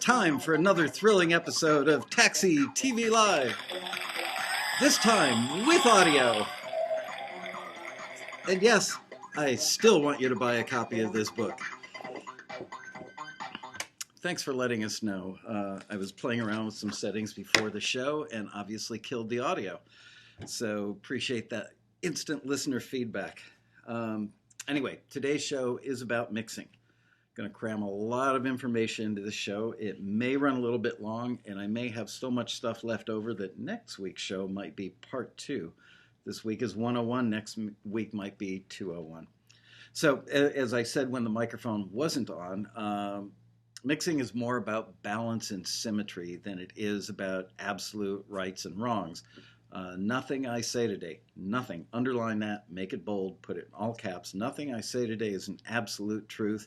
time for another thrilling episode of Taxi TV Live. This time with audio. And yes, I still want you to buy a copy of this book. Thanks for letting us know. I was playing around with some settings before the show and obviously killed the audio. So appreciate that instant listener feedback. Anyway, today's show is about mixing. Going to cram a lot of information into the show. It may run a little bit long, and I may have so much stuff left over that next week's show might be part 2. This week is 101. Next week might be 201. So, as I said when the microphone wasn't on, mixing is more about balance and symmetry than it is about absolute rights and wrongs. Nothing I say today, nothing, underline that, make it bold, put it in all caps, nothing I say today is an absolute truth.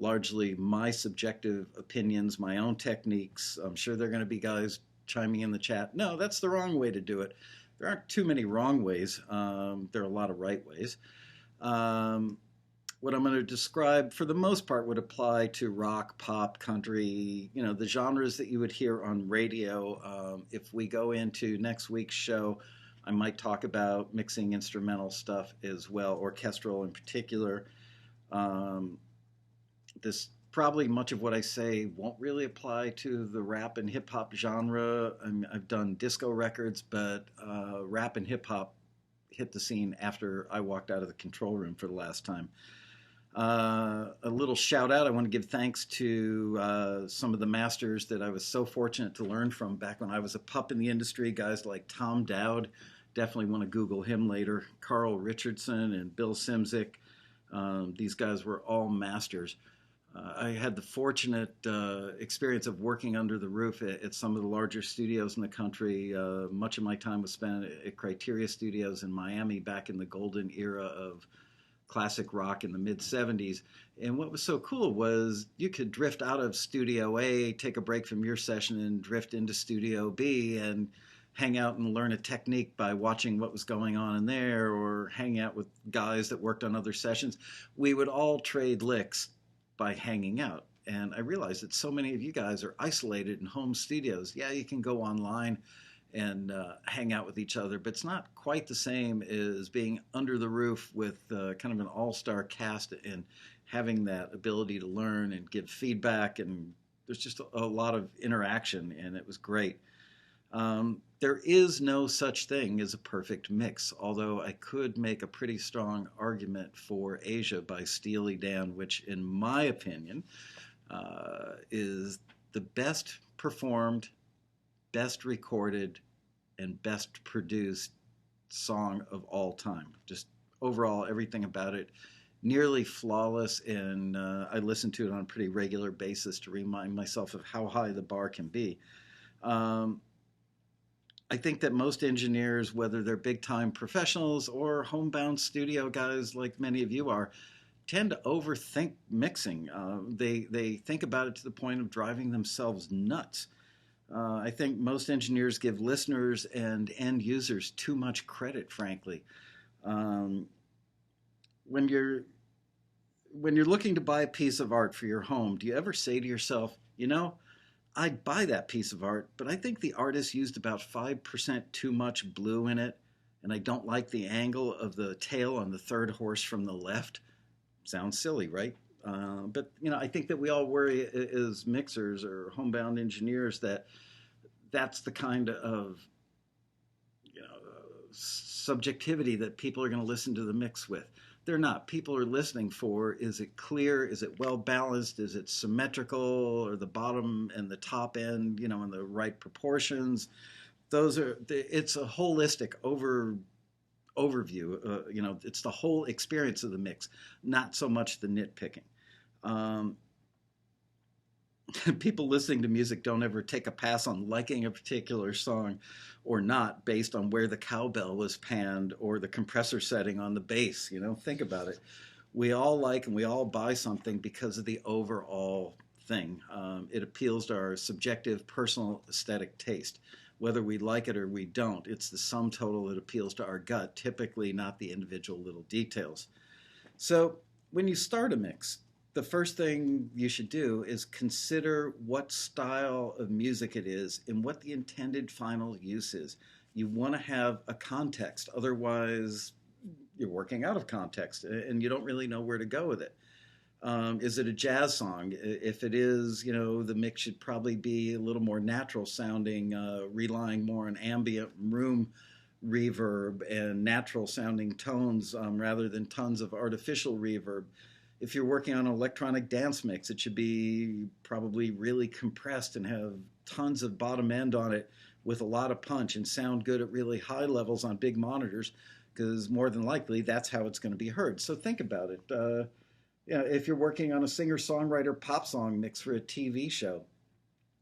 Largely my subjective opinions, my own techniques. I'm sure there are going to be guys chiming in the chat. No, that's the wrong way to do it. There aren't too many wrong ways. There are a lot of right ways. What I'm going to describe, for the most part, would apply to rock, pop, country, the genres that you would hear on radio. If we go into next week's show, I might talk about mixing instrumental stuff as well, orchestral in particular. This probably much of what I say won't really apply to the rap and hip hop genre. I've done disco records, but rap and hip hop hit the scene after I walked out of the control room for the last time. A little shout out. I want to give thanks to some of the masters that I was so fortunate to learn from back when I was a pup in the industry. Guys like Tom Dowd, definitely want to Google him later. Carl Richardson and Bill Simzik. These guys were all masters. I had the fortunate experience of working under the roof at some of the larger studios in the country. Much of my time was spent at Criteria Studios in Miami back in the golden era of classic rock in the mid-'70s. And what was so cool was you could drift out of Studio A, take a break from your session, and drift into Studio B and hang out and learn a technique by watching what was going on in there, or hang out with guys that worked on other sessions. We would all trade licks by hanging out. And I realized that so many of you guys are isolated in home studios. Yeah, you can go online and hang out with each other, but it's not quite the same as being under the roof with kind of an all-star cast and having that ability to learn and give feedback. And there's just a lot of interaction, and it was great. There is no such thing as a perfect mix, although I could make a pretty strong argument for Asia by Steely Dan, which in my opinion is the best performed, best recorded, and best produced song of all time. Just overall, everything about it, nearly flawless, and I listen to it on a pretty regular basis to remind myself of how high the bar can be. I think that most engineers, whether they're big-time professionals or homebound studio guys like many of you are, tend to overthink mixing. They think about it to the point of driving themselves nuts. I think most engineers give listeners and end users too much credit, frankly. When you're looking to buy a piece of art for your home, do you ever say to yourself, I'd buy that piece of art, but I think the artist used about 5% too much blue in it, and I don't like the angle of the tail on the third horse from the left? Sounds silly, right? But I think that we all worry as mixers or homebound engineers that that's the kind of subjectivity that people are going to listen to the mix with. They're not. People are listening for, is it clear? Is it well balanced? Is it symmetrical? Or the bottom and the top end, in the right proportions? It's a holistic overview. It's the whole experience of the mix, not so much the nitpicking. People listening to music don't ever take a pass on liking a particular song or not based on where the cowbell was panned or the compressor setting on the bass. Think about it. We all like and we all buy something because of the overall thing. It appeals to our subjective, personal aesthetic taste. Whether we like it or we don't, it's the sum total that appeals to our gut, typically not the individual little details. So when you start a mix, The first thing you should do is consider what style of music it is and what the intended final use is. You want to have a context, otherwise, you're working out of context and you don't really know where to go with it. Is it a jazz song? If it is, the mix should probably be a little more natural sounding, relying more on ambient room reverb and natural sounding tones rather than tons of artificial reverb. If you're working on an electronic dance mix, it should be probably really compressed and have tons of bottom end on it with a lot of punch and sound good at really high levels on big monitors because more than likely that's how it's going to be heard. So think about it. If you're working on a singer-songwriter pop song mix for a TV show,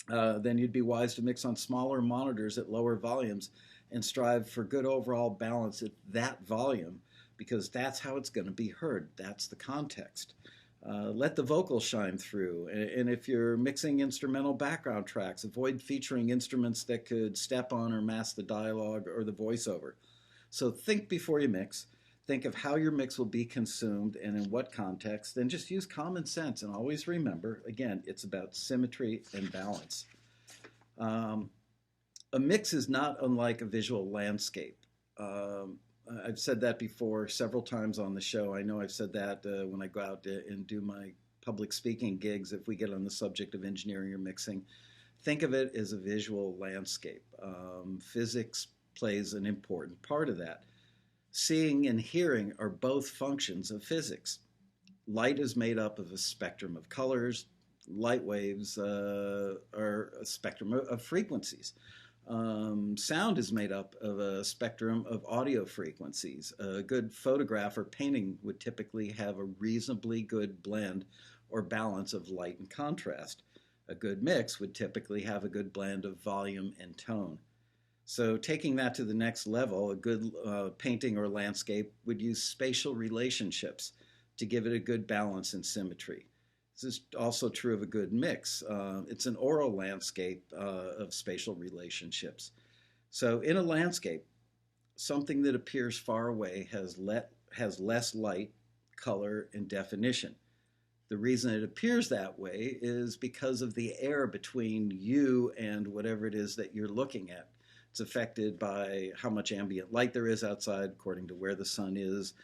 then you'd be wise to mix on smaller monitors at lower volumes and strive for good overall balance at that volume because that's how it's going to be heard. That's the context. Let the vocals shine through. And if you're mixing instrumental background tracks, avoid featuring instruments that could step on or mask the dialogue or the voiceover. So think before you mix. Think of how your mix will be consumed and in what context. Then just use common sense and always remember, again, it's about symmetry and balance. A mix is not unlike a visual landscape. I've said that before several times on the show. I know I've said that when I go out and do my public speaking gigs, if we get on the subject of engineering or mixing. Think of it as a visual landscape. Physics plays an important part of that. Seeing and hearing are both functions of physics. Light is made up of a spectrum of colors. Light waves are a spectrum of frequencies. Sound is made up of a spectrum of audio frequencies. A good photograph or painting would typically have a reasonably good blend or balance of light and contrast. A good mix would typically have a good blend of volume and tone. So taking that to the next level, a good painting or landscape would use spatial relationships to give it a good balance and symmetry. This is also true of a good mix. It's an aural landscape of spatial relationships. So in a landscape, something that appears far away has less light, color, and definition. The reason it appears that way is because of the air between you and whatever it is that you're looking at. It's affected by how much ambient light there is outside, according to where the sun is.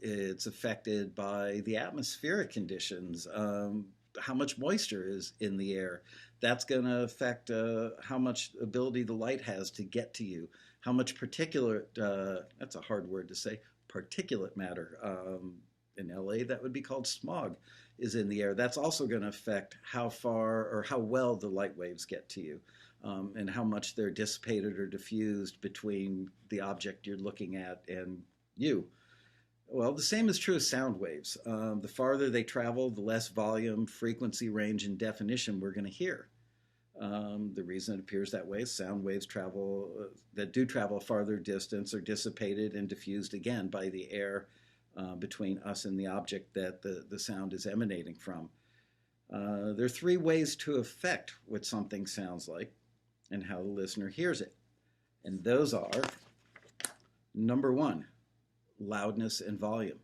It's affected by the atmospheric conditions, how much moisture is in the air. That's going to affect how much ability the light has to get to you, how much particulate, that's a hard word to say, particulate matter. In LA, that would be called smog, is in the air. That's also going to affect how far or how well the light waves get to you. And how much they're dissipated or diffused between the object you're looking at and you. Well, the same is true of sound waves. The farther they travel, the less volume, frequency range, and definition we're going to hear. The reason it appears that way is sound waves that do travel a farther distance are dissipated and diffused again by the air between us and the object that the sound is emanating from. There are three ways to affect what something sounds like and how the listener hears it. And those are, number one, loudness and volume.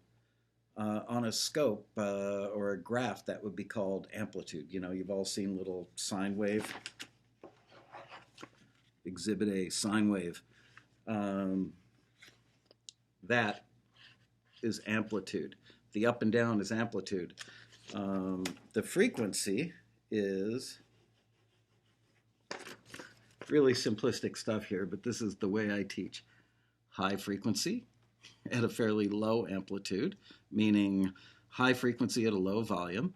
On a scope or a graph, that would be called amplitude. You've all seen little sine wave. Exhibit A, sine wave. That is amplitude. The up and down is amplitude. The frequency is really simplistic stuff here, but this is the way I teach. High frequency at a fairly low amplitude, meaning high frequency at a low volume.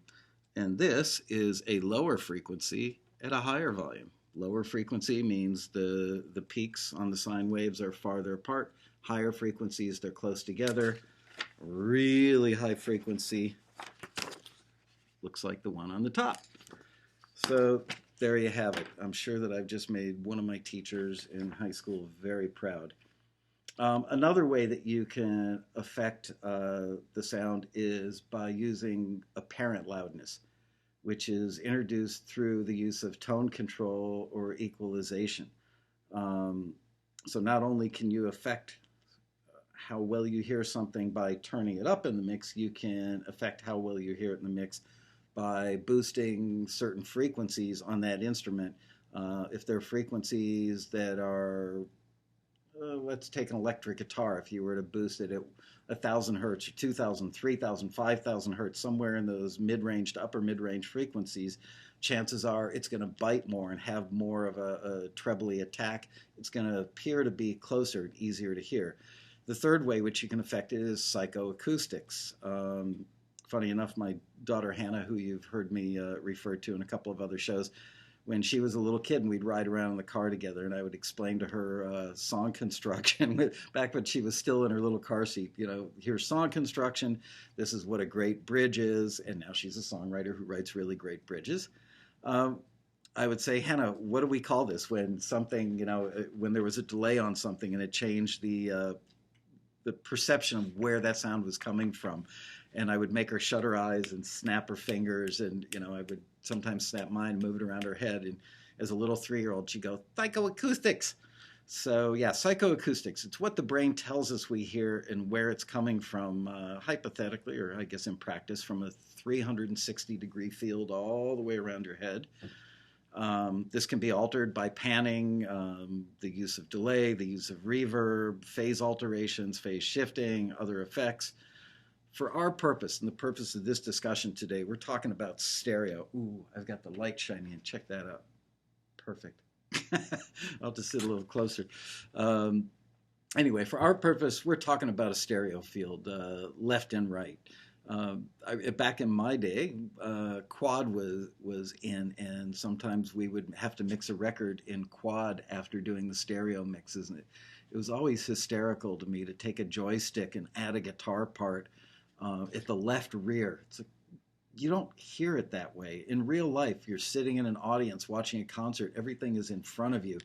And this is a lower frequency at a higher volume. Lower frequency means the peaks on the sine waves are farther apart. Higher frequencies, they're close together. Really high frequency looks like the one on the top. So there you have it. I'm sure that I've just made one of my teachers in high school very proud. Another way that you can affect the sound is by using apparent loudness, which is introduced through the use of tone control or equalization. So not only can you affect how well you hear something by turning it up in the mix. You can affect how well you hear it in the mix by boosting certain frequencies on that instrument. If there are frequencies that are, let's take an electric guitar. If you were to boost it at 1,000 hertz or 2,000, 3,000, 5,000 hertz, somewhere in those mid-range to upper mid-range frequencies, chances are it's going to bite more and have more of a trebly attack. It's going to appear to be closer and easier to hear. The third way which you can affect it is psychoacoustics. Funny enough, my daughter Hannah, who you've heard me refer to in a couple of other shows, when she was a little kid and we'd ride around in the car together and I would explain to her song construction back when she was still in her little car seat. You know, here's song construction. This is what a great bridge is. And now she's a songwriter who writes really great bridges. I would say, Hannah, what do we call this when something, when there was a delay on something and it changed the perception of where that sound was coming from? And I would make her shut her eyes and snap her fingers, and I would sometimes snap mine, move it around her head, and as a little 3-year-old, she'd go psychoacoustics. So yeah, psychoacoustics. It's what the brain tells us we hear and where it's coming from, hypothetically, or I guess in practice, from a 360-degree field all the way around your head. This can be altered by panning, the use of delay, the use of reverb, phase alterations, phase shifting, other effects. For our purpose and the purpose of this discussion today, we're talking about stereo. Ooh, I've got the light shining in. Check that out. Perfect. I'll just sit a little closer. Anyway, for our purpose, we're talking about a stereo field, left and right. Back in my day, quad was in, and sometimes we would have to mix a record in quad after doing the stereo mixes. And it was always hysterical to me to take a joystick and add a guitar part at the left rear. You don't hear it that way. In real life, you're sitting in an audience watching a concert. Everything is in front of you.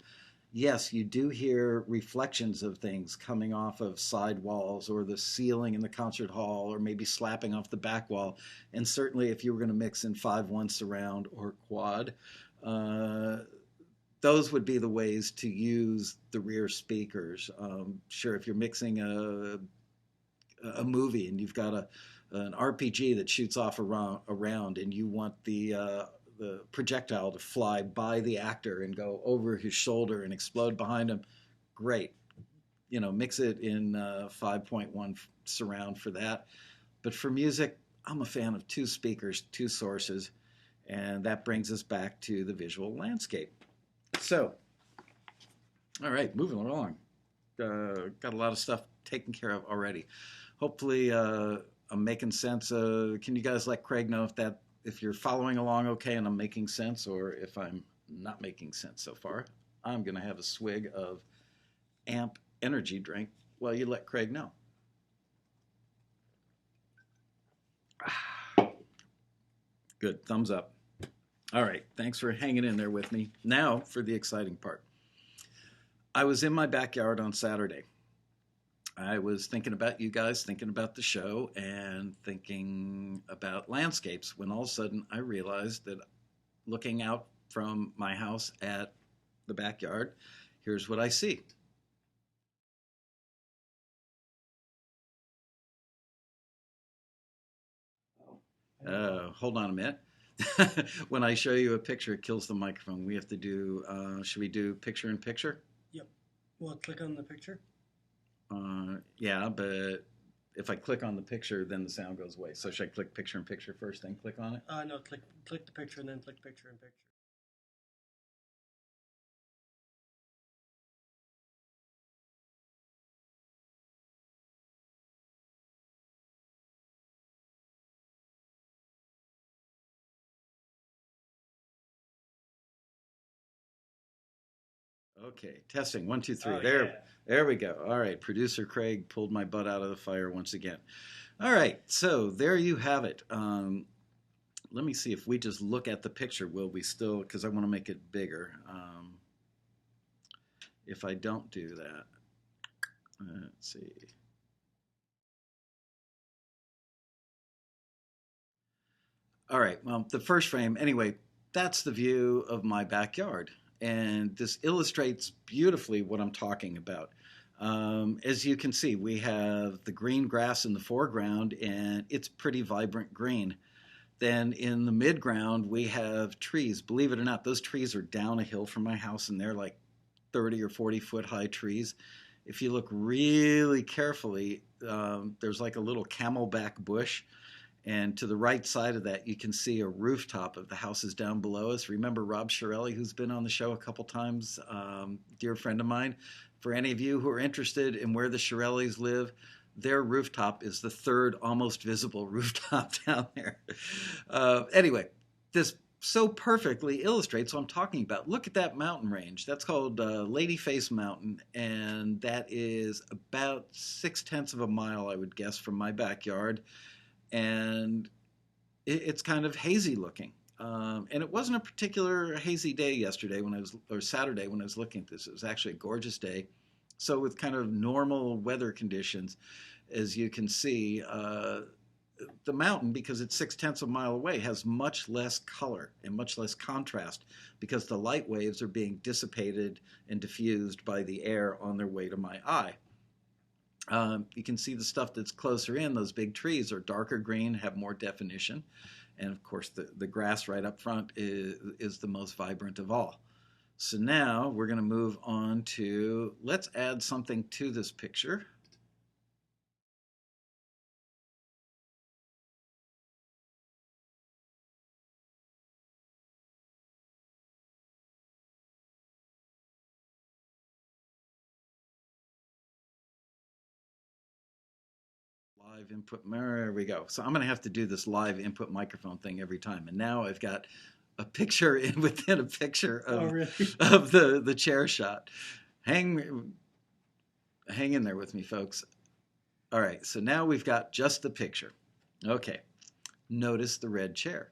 Yes, you do hear reflections of things coming off of side walls or the ceiling in the concert hall or maybe slapping off the back wall. And certainly if you were going to mix in 5-1 surround or quad, those would be the ways to use the rear speakers. Sure, if you're mixing a movie and you've got an RPG that shoots off around and you want the projectile to fly by the actor and go over his shoulder and explode behind him, great. Mix it in 5.1 surround for that. But for music, I'm a fan of 2 speakers, 2 sources, and that brings us back to the visual landscape. So, all right, moving along. Got a lot of stuff taken care of already. Hopefully, I'm making sense. Can you guys let Craig know if you're following along okay and I'm making sense, or if I'm not making sense so far? I'm going to have a swig of Amp energy drink while you let Craig know. Good, thumbs up. All right, thanks for hanging in there with me. Now for the exciting part. I was in my backyard on Saturday. I was thinking about you guys, thinking about the show, and thinking about landscapes when all of a sudden I realized that looking out from my house at the backyard, here's what I see. Hold on a minute. When I show you a picture, it kills the microphone. We have to do, should we do picture in picture? Yep. Well, click on the picture. Yeah, but if I click on the picture, then the sound goes away. So should I click picture in picture first, then click on it? No, click the picture and then click picture in picture. Okay, testing, 1, 2, 3. Oh, there, yeah. there we go. All right, producer Craig pulled my butt out of the fire once again. All right, so there you have it. Let me see if we just look at the picture. Will we still? Because I want to make it bigger. If I don't do that, let's see. All right, well, the first frame, anyway, that's the view of my backyard. And this illustrates beautifully what I'm talking about. As you can see, we have the green grass in the foreground, and it's pretty vibrant green. Then in the midground, we have trees. Believe it or not, those trees are down a hill from my house, and they're like 30 or 40-foot high trees. If you look really carefully, there's like a little camelback bush. And to the right side of that, you can see a rooftop of the houses down below us. Remember Rob Shirelli, who's been on the show a couple times, dear friend of mine. For any of you who are interested in where the Shirellis live, their rooftop is the third almost visible rooftop down there. Anyway, this so perfectly illustrates what I'm talking about. Look at that mountain range. That's called Ladyface Mountain, and that is about 6/10 of a mile, I would guess, from my backyard. And it's kind of hazy looking. And it wasn't a particular hazy day yesterday or Saturday when I was looking at this. It was actually a gorgeous day. So with kind of normal weather conditions, as you can see, the mountain, because it's 6/10 of a mile away, has much less color and much less contrast because the light waves are being dissipated and diffused by the air on their way to my eye. You can see the stuff that's closer in. Those big trees are darker green, have more definition. And of course, the grass right up front is the most vibrant of all. So now we're going to move on to, let's add something to this picture. Live input, there we go. So I'm going to have to do this live input microphone thing every time. And now I've got a picture within a picture of, Oh, really? of the chair shot. Hang in there with me, folks. All right, so now we've got just the picture. Okay, notice the red chair.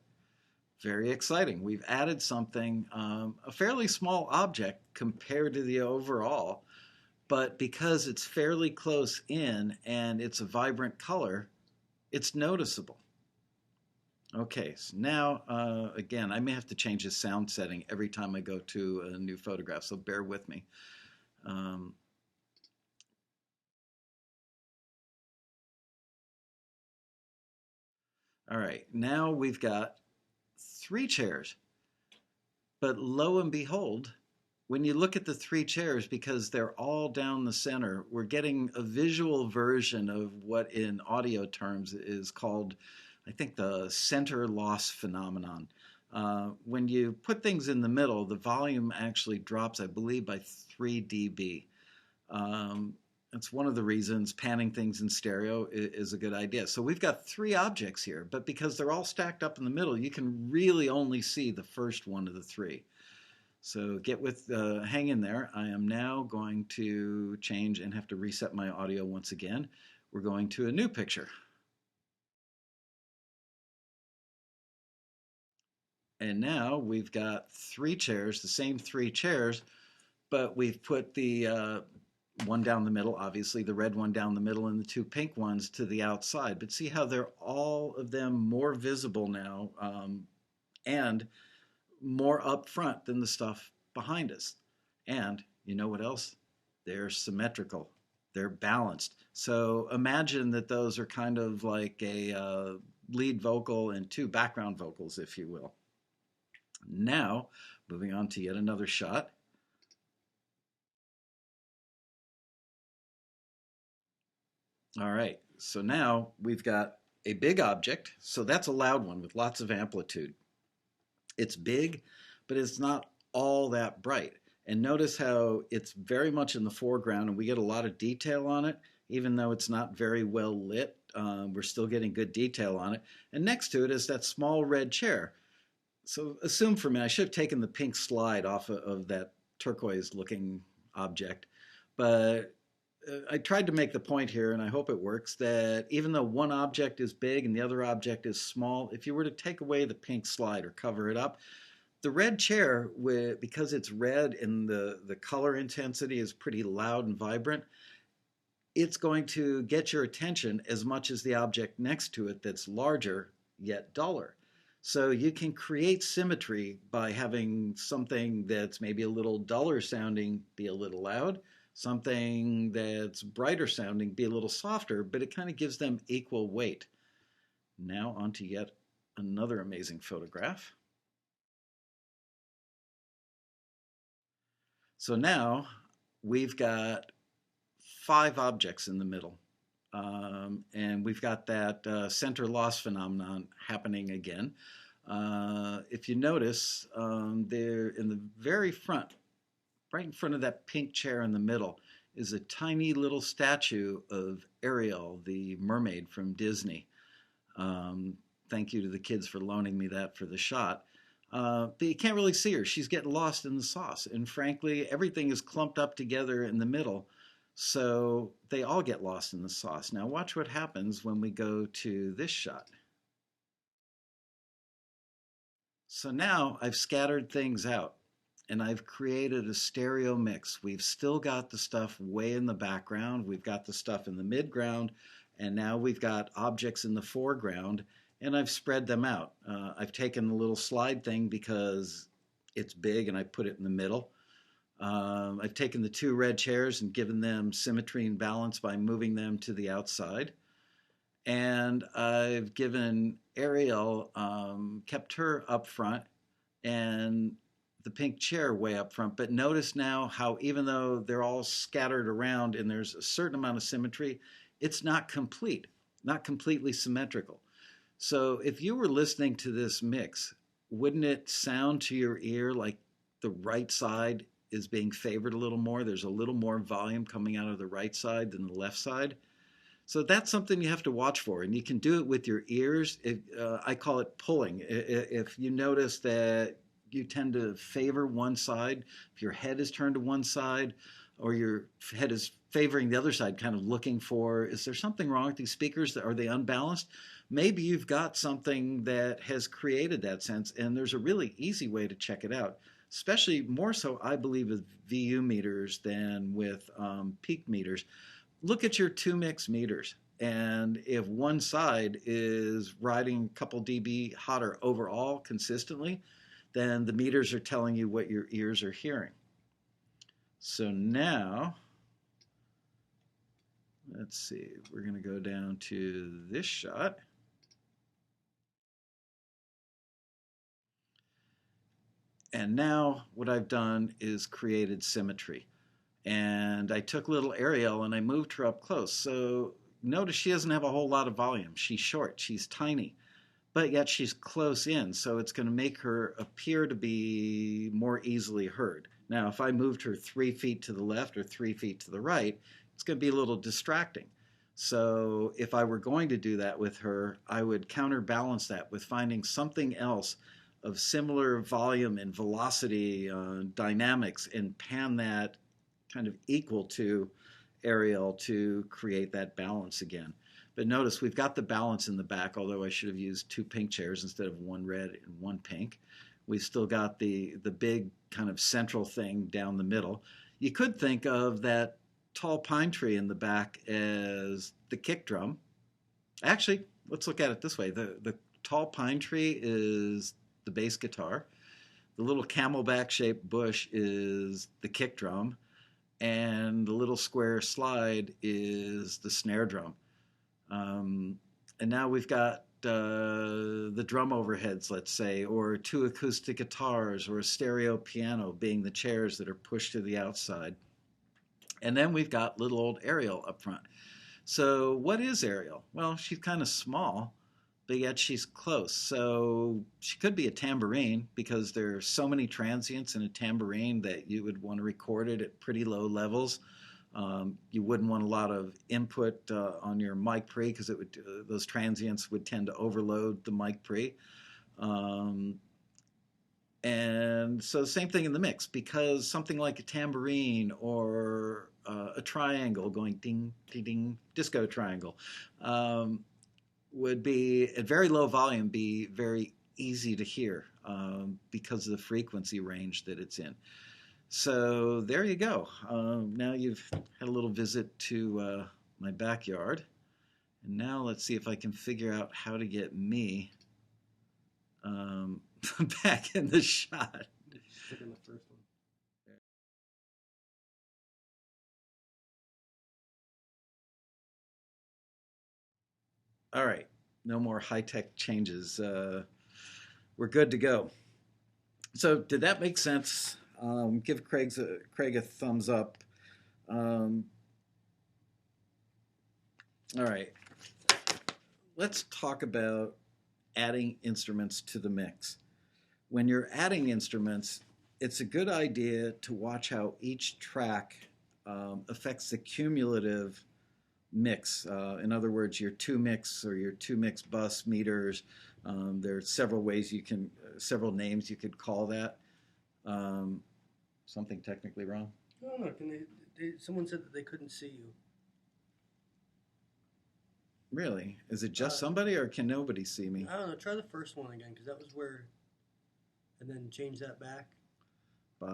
Very exciting. We've added something, a fairly small object compared to the overall, but because it's fairly close in and it's a vibrant color, it's noticeable. Okay, so now, again, I may have to change the sound setting every time I go to a new photograph, so bear with me. All right, now we've got 3 chairs. But lo and behold, when you look at the 3 chairs, because they're all down the center, we're getting a visual version of what in audio terms is called, I think, the center loss phenomenon. When you put things in the middle, the volume actually drops, I believe, by 3 dB. That's one of the reasons panning things in stereo is a good idea. So we've got 3 objects here, but because they're all stacked up in the middle, you can really only see the first one of the 3. So hang in there. I am now going to change and have to reset my audio once again. We're going to a new picture. And now we've got 3 chairs, the same 3 chairs, but we've put the one down the middle, obviously, the red one down the middle, and the 2 pink ones to the outside. But see how they're all of them more visible now and more up front than the stuff behind us. And you know what else? They're symmetrical. They're balanced. So imagine that those are kind of like a lead vocal and 2 background vocals, if you will. Now, moving on to yet another shot. All right, so now we've got a big object. So that's a loud one with lots of amplitude. It's big, but it's not all that bright. And notice how it's very much in the foreground and we get a lot of detail on it, even though it's not very well lit. We're still getting good detail on it. And next to it is that small red chair. So assume for me, I should have taken the pink slide off of that turquoise looking object, but I tried to make the point here, and I hope it works, that even though one object is big and the other object is small, if you were to take away the pink slide or cover it up, the red chair, because it's red and the color intensity is pretty loud and vibrant, it's going to get your attention as much as the object next to it that's larger yet duller. So you can create symmetry by having something that's maybe a little duller sounding be a little loud, Something that's brighter sounding, be a little softer, but it kind of gives them equal weight. Now on to yet another amazing photograph. So now we've got 5 objects in the middle. And we've got that center loss phenomenon happening again. If you notice, there in the very front, right in front of that pink chair in the middle, is a tiny little statue of Ariel, the mermaid from Disney. Um, Thank you to the kids for loaning me that for the shot. But you can't really see her. She's getting lost in the sauce. And frankly, everything is clumped up together in the middle. So they all get lost in the sauce. Now, watch what happens when we go to this shot. So now I've scattered things out and I've created a stereo mix. We've still got the stuff way in the background, we've got the stuff in the midground, and now we've got objects in the foreground, and I've spread them out. I've taken the little slide thing because it's big and I put it in the middle. I've taken the 2 red chairs and given them symmetry and balance by moving them to the outside. And I've given Ariel, kept her up front, and the pink chair way up front. But notice now how even though they're all scattered around and there's a certain amount of symmetry, it's not complete, not completely symmetrical. So if you were listening to this mix, wouldn't it sound to your ear like the right side is being favored a little more? There's a little more volume coming out of the right side than the left side. So that's something you have to watch for, and you can do it with your ears. I call it pulling. If you notice that you tend to favor one side, if your head is turned to one side, or your head is favoring the other side, kind of looking for, is there something wrong with these speakers? Are they unbalanced? Maybe you've got something that has created that sense, and there's a really easy way to check it out, especially more so, I believe, with VU meters than with peak meters. Look at your 2 mix meters. And if one side is riding a couple dB hotter overall consistently, then the meters are telling you what your ears are hearing. So now, let's see, we're going to go down to this shot. And now what I've done is created symmetry. And I took little Ariel and I moved her up close. So notice she doesn't have a whole lot of volume. She's short, she's tiny, but yet she's close in. So it's going to make her appear to be more easily heard. Now, if I moved her 3 feet to the left or 3 feet to the right, it's going to be a little distracting. So if I were going to do that with her, I would counterbalance that with finding something else of similar volume and velocity dynamics and pan that kind of equal to Ariel to create that balance again. But notice we've got the balance in the back, although I should have used 2 pink chairs instead of 1 red and 1 pink. We've still got the big kind of central thing down the middle. You could think of that tall pine tree in the back as the kick drum. Actually, let's look at it this way. The tall pine tree is the bass guitar. The little camelback shaped bush is the kick drum, and the little square slide is the snare drum. And now we've got the drum overheads, let's say, or 2 acoustic guitars, or a stereo piano being the chairs that are pushed to the outside. And then we've got little old Ariel up front. So what is Ariel? Well, she's kind of small, but yet she's close. So she could be a tambourine because there are so many transients in a tambourine that you would want to record it at pretty low levels. You wouldn't want a lot of input on your mic pre because those transients would tend to overload the mic pre. And so same thing in the mix, because something like a tambourine or a triangle going ding, ding, ding, disco triangle, would be at very low volume, be very easy to hear because of the frequency range that it's in. So there you go. Now you've had a little visit to my backyard. And now let's see if I can figure out how to get me back in the shot. Click on the first one. All right. No more high-tech changes. We're good to go. So did that make sense? Give Craig a thumbs up. Um, all right. Let's talk about adding instruments to the mix. When you're adding instruments, it's a good idea to watch how each track affects the cumulative mix. In other words, your two mix or your two mix bus meters. There's several ways you can, several names you could call that. Um, Something technically wrong? No, no. Someone said that they couldn't see you. Really? Is it just somebody or can nobody see me? I don't know. Try the first one again because that was where, and then change that back By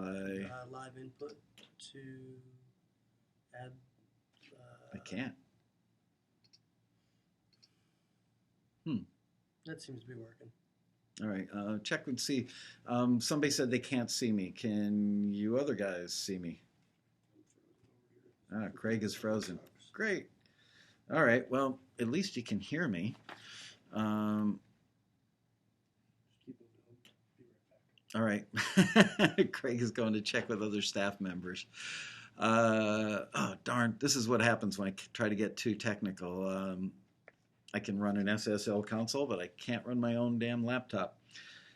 live input to add. I can't. That seems to be working. All right, check and see. Somebody said they can't see me. Can you other guys see me? Ah, Craig is frozen. Great. All right, well, at least you can hear me. All right. Craig is going to check with other staff members. Oh, darn. This is what happens when I try to get too technical. I can run an SSL console, but I can't run my own damn laptop.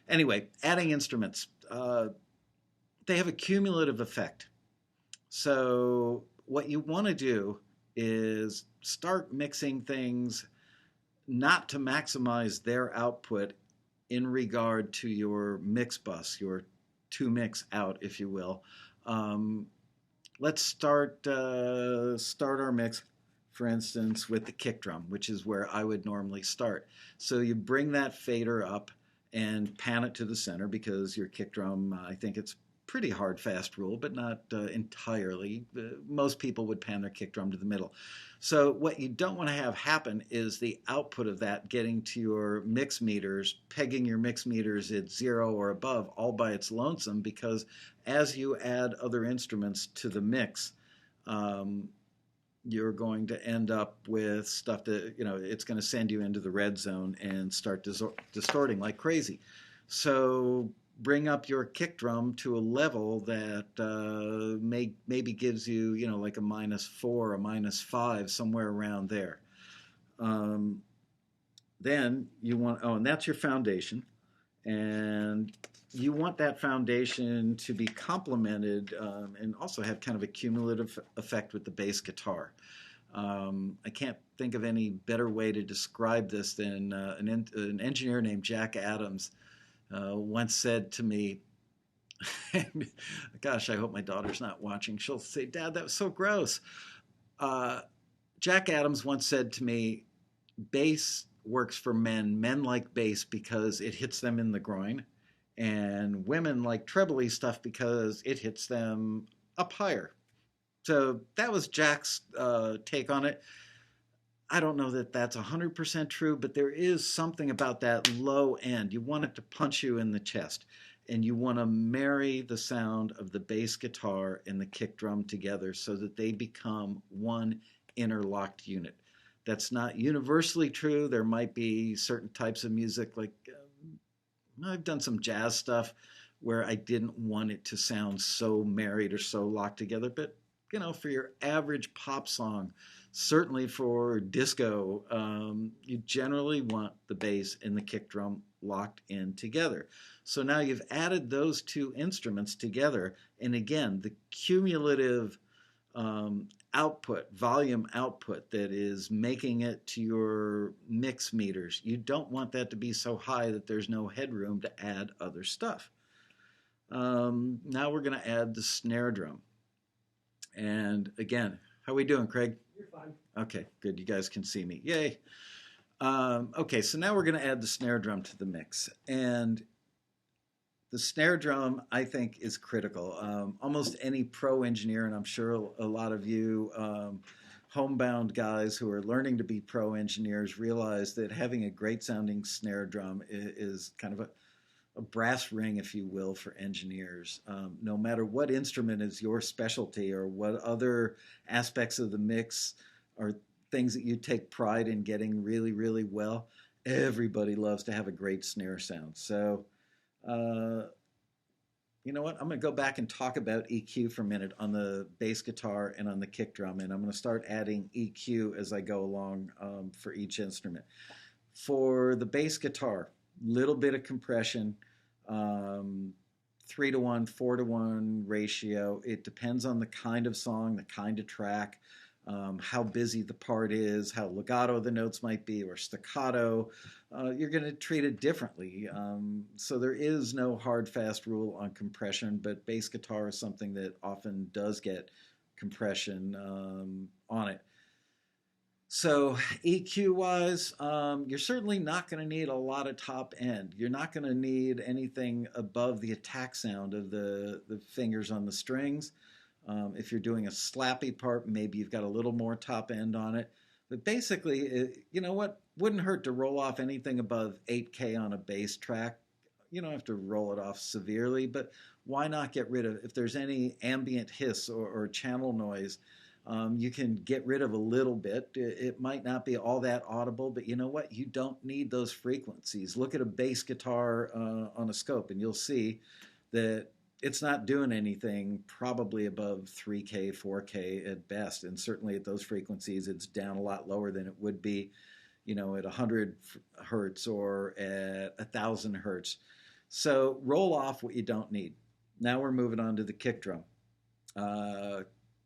Anyway, adding instruments. They have a cumulative effect. So what you want to do is start mixing things not to maximize their output in regard to your mix bus, your two mix out, if you will. Let's start our mix, for instance, with the kick drum, which is where I would normally start. So you bring that fader up and pan it to the center because your kick drum, I think it's pretty hard, fast rule, but not entirely. Most people would pan their kick drum to the middle. So what you don't want to have happen is the output of that getting to your mix meters, pegging your mix meters at 0 or above all by its lonesome, because as you add other instruments to the mix, you're going to end up with stuff that, it's going to send you into the red zone and start distorting like crazy. So bring up your kick drum to a level that maybe gives you, like a -4, a -5, somewhere around there. Then you want, and that's your foundation. And you want that foundation to be complemented and also have kind of a cumulative effect with the bass guitar. I can't think of any better way to describe this than an engineer named Jack Adams once said to me, gosh, I hope my daughter's not watching. She'll say, "Dad, that was so gross." Jack Adams once said to me, bass works for men. Men like bass because it hits them in the groin, and women like trebly stuff because it hits them up higher. So that was Jack's take on it. I don't know that that's 100% true, but there is something about that low end. You want it to punch you in the chest, and you want to marry the sound of the bass guitar and the kick drum together so that they become one interlocked unit. That's not universally true. There might be certain types of music, like I've done some jazz stuff where I didn't want it to sound so married or so locked together. But, for your average pop song, certainly for disco, you generally want the bass and the kick drum locked in together. So now you've added those two instruments together. And again, the cumulative volume output that is making it to your mix meters. You don't want that to be so high that there's no headroom to add other stuff. Now we're going to add the snare drum. And again, how are we doing, Craig? You're fine. Okay, good. You guys can see me. Yay. Okay, so now we're going to add the snare drum to the mix. And the snare drum, I think, is critical. Almost any pro engineer, and I'm sure a lot of you homebound guys who are learning to be pro engineers realize that having a great sounding snare drum is kind of a brass ring, if you will, for engineers. No matter what instrument is your specialty or what other aspects of the mix are things that you take pride in getting really, really well, everybody loves to have a great snare sound. So, uh, you know what? I'm going to go back and talk about EQ for a minute on the bass guitar and on the kick drum, and I'm going to start adding EQ as I go along for each instrument. For the bass guitar, little bit of compression, um, 3 to 1, 4 to 1 ratio. It depends on the kind of song, the kind of track, how busy the part is, how legato the notes might be, or staccato. You're going to treat it differently. So there is no hard, fast rule on compression, but bass guitar is something that often does get compression on it. So EQ wise, you're certainly not going to need a lot of top end. You're not going to need anything above the attack sound of the fingers on the strings. If you're doing a slappy part, maybe you've got a little more top end on it. But basically, you know what? Wouldn't hurt to roll off anything above 8K on a bass track. You don't have to roll it off severely, but why not get rid of, if there's any ambient hiss or channel noise, you can get rid of a little bit. It might not be all that audible, but you know what? You don't need those frequencies. Look at a bass guitar on a scope, and you'll see that it's not doing anything probably above 3K, 4K at best. And certainly at those frequencies, it's down a lot lower than it would be, you know, at 100 hertz or at 1,000 hertz. So roll off what you don't need. Now we're moving on to the kick drum.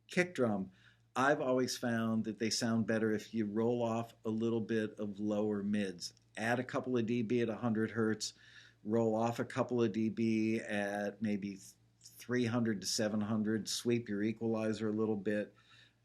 Kick drum, I've always found that they sound better if you roll off a little bit of lower mids. Add a couple of dB at 100 hertz, roll off a couple of dB at maybe 300 to 700, sweep your equalizer a little bit,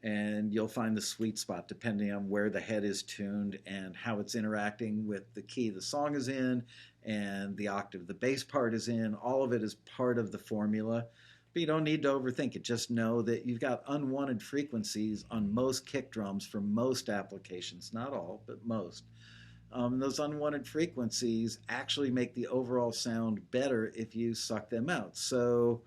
and you'll find the sweet spot depending on where the head is tuned and how it's interacting with the key the song is in and the octave the bass part is in. All of it is part of the formula. But you don't need to overthink it. Just know that you've got unwanted frequencies on most kick drums for most applications. Not all, but most. Those unwanted frequencies actually make the overall sound better if you suck them out. So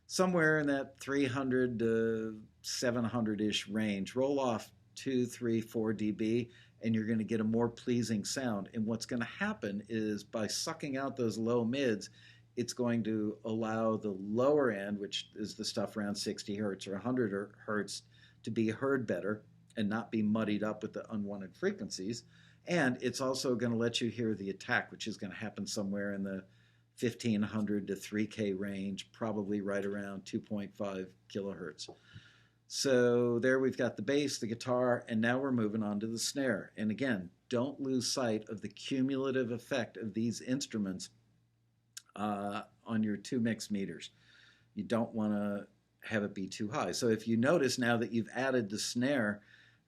somewhere in that 300 to 700-ish range, roll off 2, 3, 4 dB, and you're going to get a more pleasing sound. And what's going to happen is by sucking out those low mids, it's going to allow the lower end, which is the stuff around 60 hertz or 100 hertz, to be heard better and not be muddied up with the unwanted frequencies. And it's also going to let you hear the attack, which is going to happen somewhere in the 1500 to 3K range, probably right around 2.5 kilohertz. So there we've got the bass, the guitar, and now we're moving on to the snare. And again, don't lose sight of the cumulative effect of these instruments on your two mix meters. You don't want to have it be too high. So if you notice now that you've added the snare,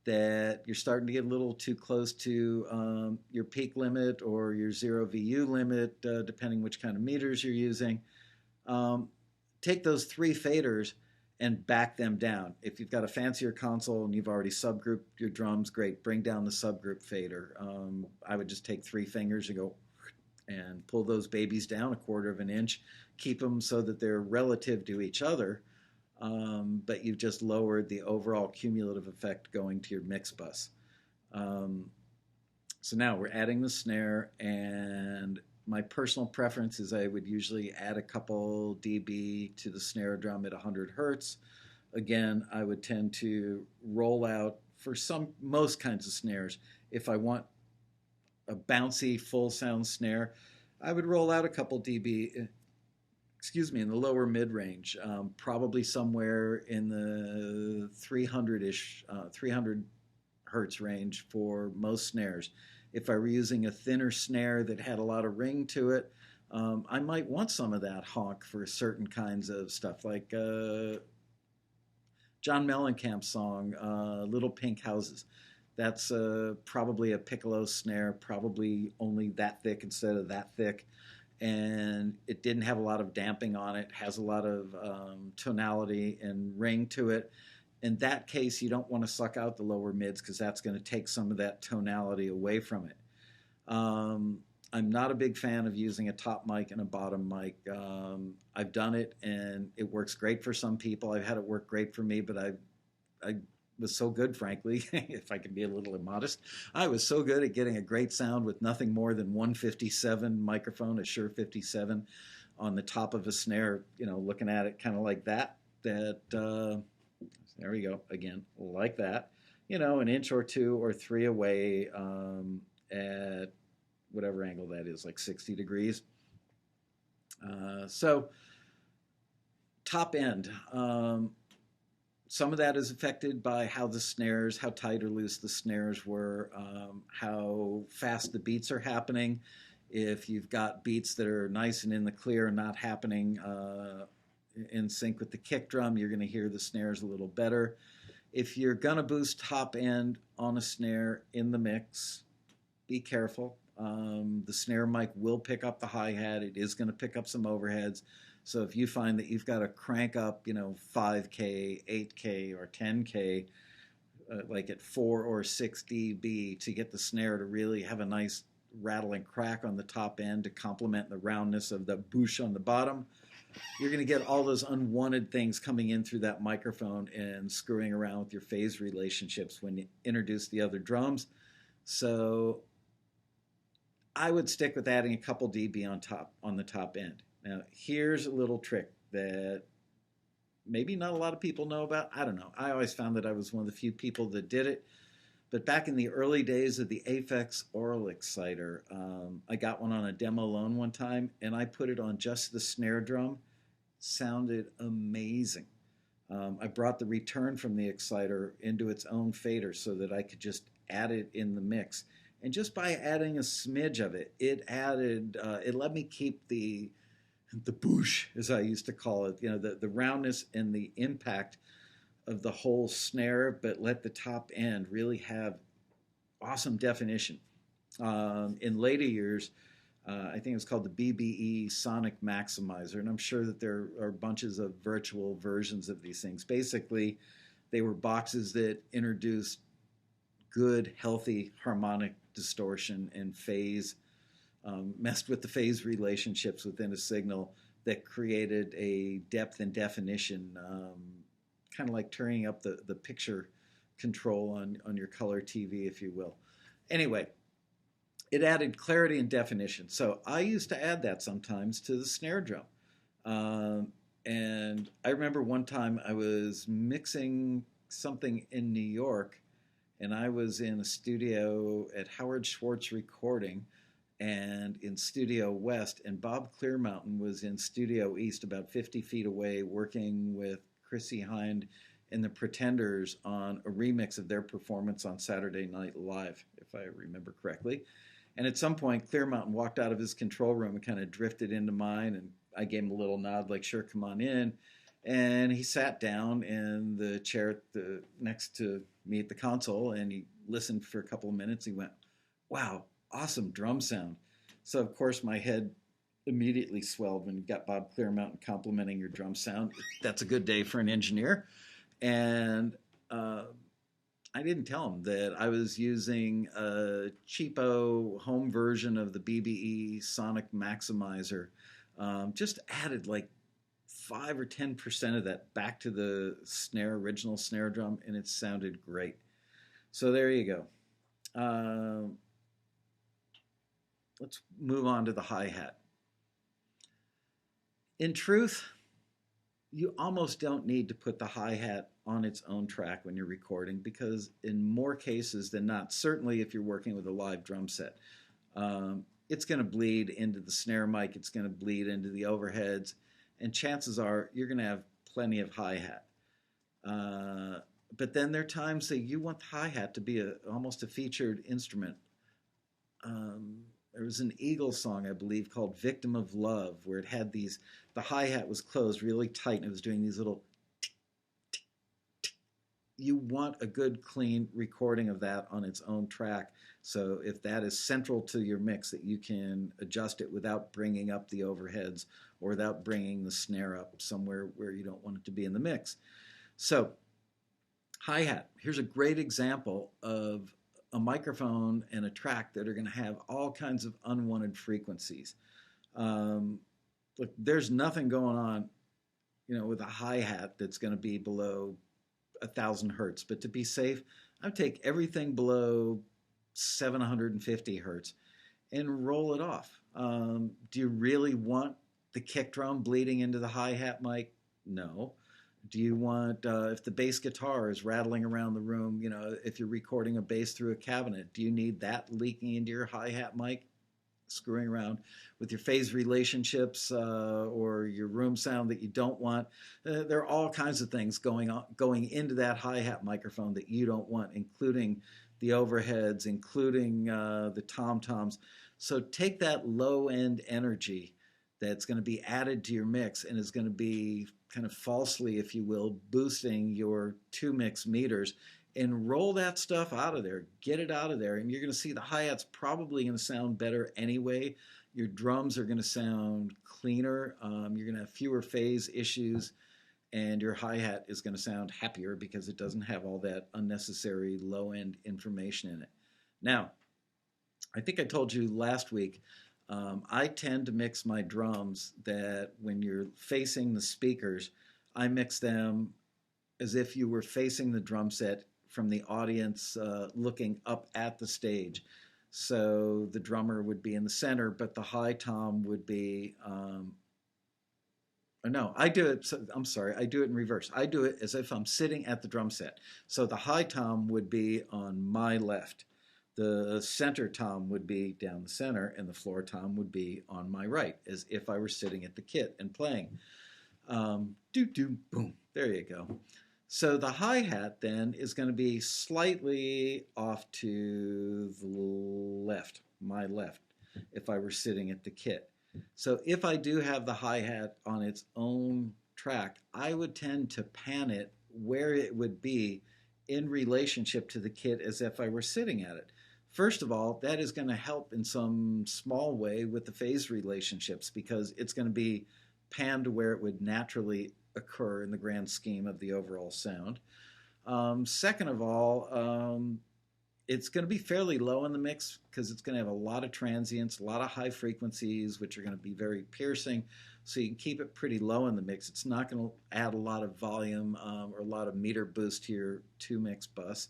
that you're starting to get a little too close to your peak limit or your 0 VU limit, depending which kind of meters you're using, take those 3 faders and back them down. If you've got a fancier console and you've already subgrouped your drums, great, bring down the subgroup fader. I would just take 3 fingers and go and pull those babies down 1/4 of an inch, keep them so that they're relative to each other, but you've just lowered the overall cumulative effect going to your mix bus. So now we're adding the snare, and my personal preference is I would usually add a couple dB to the snare drum at 100 hertz. Again, I would tend to roll out for most kinds of snares. If I want a bouncy full sound snare, I would roll out a couple dB, in the lower mid range, probably somewhere in the 300-ish, 300 hertz range for most snares. If I were using a thinner snare that had a lot of ring to it, I might want some of that honk for certain kinds of stuff, like John Mellencamp's song, Little Pink Houses. That's probably a piccolo snare, probably only that thick instead of that thick. And it didn't have a lot of damping on it, has a lot of tonality and ring to it. In that case, you don't want to suck out the lower mids because that's going to take some of that tonality away from it. I'm not a big fan of using a top mic and a bottom mic. I've done it and it works great for some people. I've had it work great for me, but I was so good, frankly, if I can be a little immodest. I was so good at getting a great sound with nothing more than 157 microphone, a Shure 57, on the top of a snare, looking at it kind of like that, there we go, again, like that, an inch or two or three away at whatever angle that is, like 60 degrees. So top end. Some of that is affected by how tight or loose the snares were, how fast the beats are happening. If you've got beats that are nice and in the clear and not happening in sync with the kick drum, you're going to hear the snares a little better. If you're going to boost top end on a snare in the mix, be careful. The snare mic will pick up the hi-hat. It is going to pick up some overheads. So if you find that you've got to crank up, 5K, 8K, or 10K, like at 4 or 6 dB to get the snare to really have a nice rattle and crack on the top end to complement the roundness of the boosh on the bottom, you're going to get all those unwanted things coming in through that microphone and screwing around with your phase relationships when you introduce the other drums. So I would stick with adding a couple dB on the top end. Now, here's a little trick that maybe not a lot of people know about. I don't know. I always found that I was one of the few people that did it. But back in the early days of the Aphex Oral Exciter, I got one on a demo loan one time, and I put it on just the snare drum. Sounded amazing. I brought the return from the Exciter into its own fader so that I could just add it in the mix. And just by adding a smidge of it, it let me keep the boosh, as I used to call it, the roundness and the impact of the whole snare, but let the top end really have awesome definition. In later years, I think it's called the BBE Sonic Maximizer, and I'm sure that there are bunches of virtual versions of these things. Basically, they were boxes that introduced good, healthy harmonic distortion and phase, messed with the phase relationships within a signal that created a depth and definition, kind of like turning up the picture control on your color TV, if you will. Anyway, it added clarity and definition. So I used to add that sometimes to the snare drum. And I remember one time I was mixing something in New York, and I was in a studio at Howard Schwartz Recording and in Studio West, and Bob Clearmountain was in Studio East about 50 feet away working with Chrissy Hind and the Pretenders on a remix of their performance on Saturday Night Live, if I remember correctly. And at some point, Clearmountain walked out of his control room and kind of drifted into mine, and I gave him a little nod like, sure, come on in. And he sat down in the chair next to me at the console, and he listened for a couple of minutes. He went, wow, awesome drum sound. So, of course, my head immediately swelled when you got Bob Clearmountain complimenting your drum sound. That's a good day for an engineer. And I didn't tell him that I was using a cheapo home version of the BBE Sonic Maximizer. Just added like 5 or 10% of that back to the original snare drum, and it sounded great. So there you go. Let's move on to the hi-hat. In truth, you almost don't need to put the hi-hat on its own track when you're recording, because in more cases than not, certainly if you're working with a live drum set, it's going to bleed into the snare mic, it's going to bleed into the overheads, and chances are you're going to have plenty of hi-hat. But then there are times that you want the hi-hat to be almost a featured instrument. There was an Eagles song, I believe, called Victim of Love, where it had the hi-hat was closed really tight, and it was doing these little tick, tick, tick. You want a good, clean recording of that on its own track. So if that is central to your mix, that you can adjust it without bringing up the overheads or without bringing the snare up somewhere where you don't want it to be in the mix. So hi-hat, here's a great example of a microphone and a track that are going to have all kinds of unwanted frequencies. Look, there's nothing going on, with a hi-hat that's going to be below 1,000 hertz, but to be safe, I would take everything below 750 hertz and roll it off. Do you really want the kick drum bleeding into the hi hat mic? No. Do you want, if the bass guitar is rattling around the room, if you're recording a bass through a cabinet, do you need that leaking into your hi hat mic? Screwing around with your phase relationships or your room sound that you don't want. There are all kinds of things going into that hi-hat microphone that you don't want, including the overheads, including the tom-toms. So take that low-end energy that's going to be added to your mix and is going to be kind of falsely, if you will, boosting your two mix meters, and roll that stuff out of there. Get it out of there, and you're going to see the hi-hat's probably going to sound better anyway. Your drums are going to sound cleaner. You're going to have fewer phase issues, and your hi-hat is going to sound happier because it doesn't have all that unnecessary low-end information in it. Now, I think I told you last week, I tend to mix my drums that when you're facing the speakers, I mix them as if you were facing the drum set from the audience looking up at the stage. So the drummer would be in the center, but the high tom would be, no, I do it, I'm sorry, I do it in reverse. I do it as if I'm sitting at the drum set. So the high tom would be on my left. The center tom would be down the center, and the floor tom would be on my right, as if I were sitting at the kit and playing. Do, boom, there you go. So the hi-hat then is going to be slightly off to the left, my left, if I were sitting at the kit. So if I do have the hi-hat on its own track, I would tend to pan it where it would be in relationship to the kit as if I were sitting at it. First of all, that is going to help in some small way with the phase relationships because it's going to be panned to where it would naturally occur in the grand scheme of the overall sound. Second of all, it's going to be fairly low in the mix because it's going to have a lot of transients, a lot of high frequencies, which are going to be very piercing. So you can keep it pretty low in the mix. It's not going to add a lot of volume or a lot of meter boost to your two mix bus.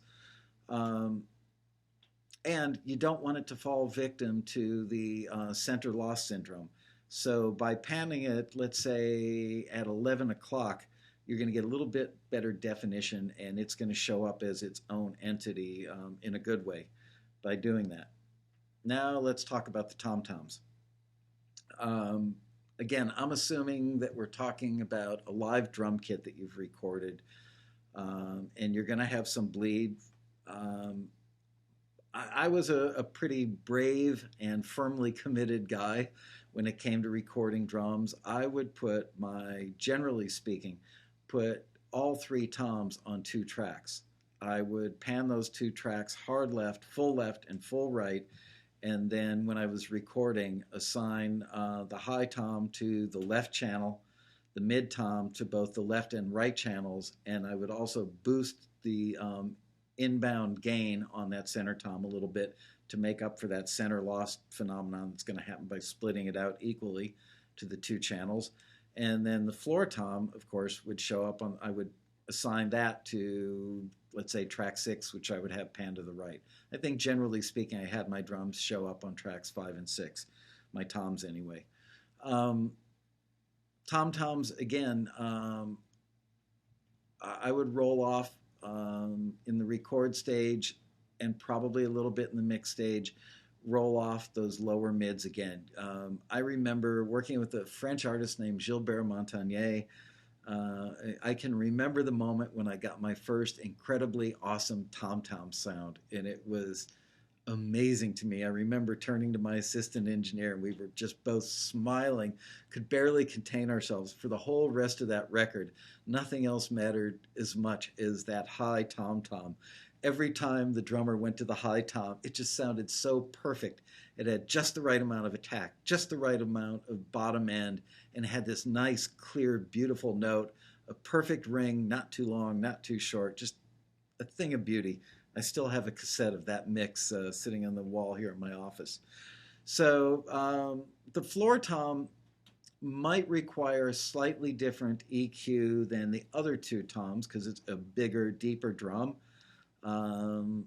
And you don't want it to fall victim to the center loss syndrome. So by panning it, let's say at 11 o'clock, you're going to get a little bit better definition, and it's going to show up as its own entity in a good way by doing that. Now let's talk about the tom-toms. Again, I'm assuming that we're talking about a live drum kit that you've recorded, and you're going to have some bleed. I was a pretty brave and firmly committed guy when it came to recording drums. I would generally speaking, put all three toms on two tracks. I would pan those two tracks hard left, and full right, and then when I was recording, assign the high tom to the left channel, the mid tom to both the left and right channels, and I would also boost the inbound gain on that center tom a little bit to make up for that center loss phenomenon that's going to happen by splitting it out equally to the two channels. And then the floor tom, of course, would show up I would assign that to, let's say, track 6, which I would have panned to the right. I think generally speaking, I had my drums show up on tracks 5 and 6, my toms anyway. Tom-toms, again, I would roll off in the record stage and probably a little bit in the mix stage, roll off those lower mids again. I remember working with a French artist named Gilbert Montagnier. I can remember the moment when I got my first incredibly awesome tom-tom sound, and it was amazing to me. I remember turning to my assistant engineer, and we were just both smiling, could barely contain ourselves for the whole rest of that record. Nothing else mattered as much as that high tom-tom. Every time the drummer went to the high tom, it just sounded so perfect. It had just the right amount of attack, just the right amount of bottom end, and had this nice, clear, beautiful note, a perfect ring, not too long, not too short, just a thing of beauty. I still have a cassette of that mix sitting on the wall here in my office. So the floor tom, might require a slightly different EQ than the other two toms because it's a bigger, deeper drum. Um,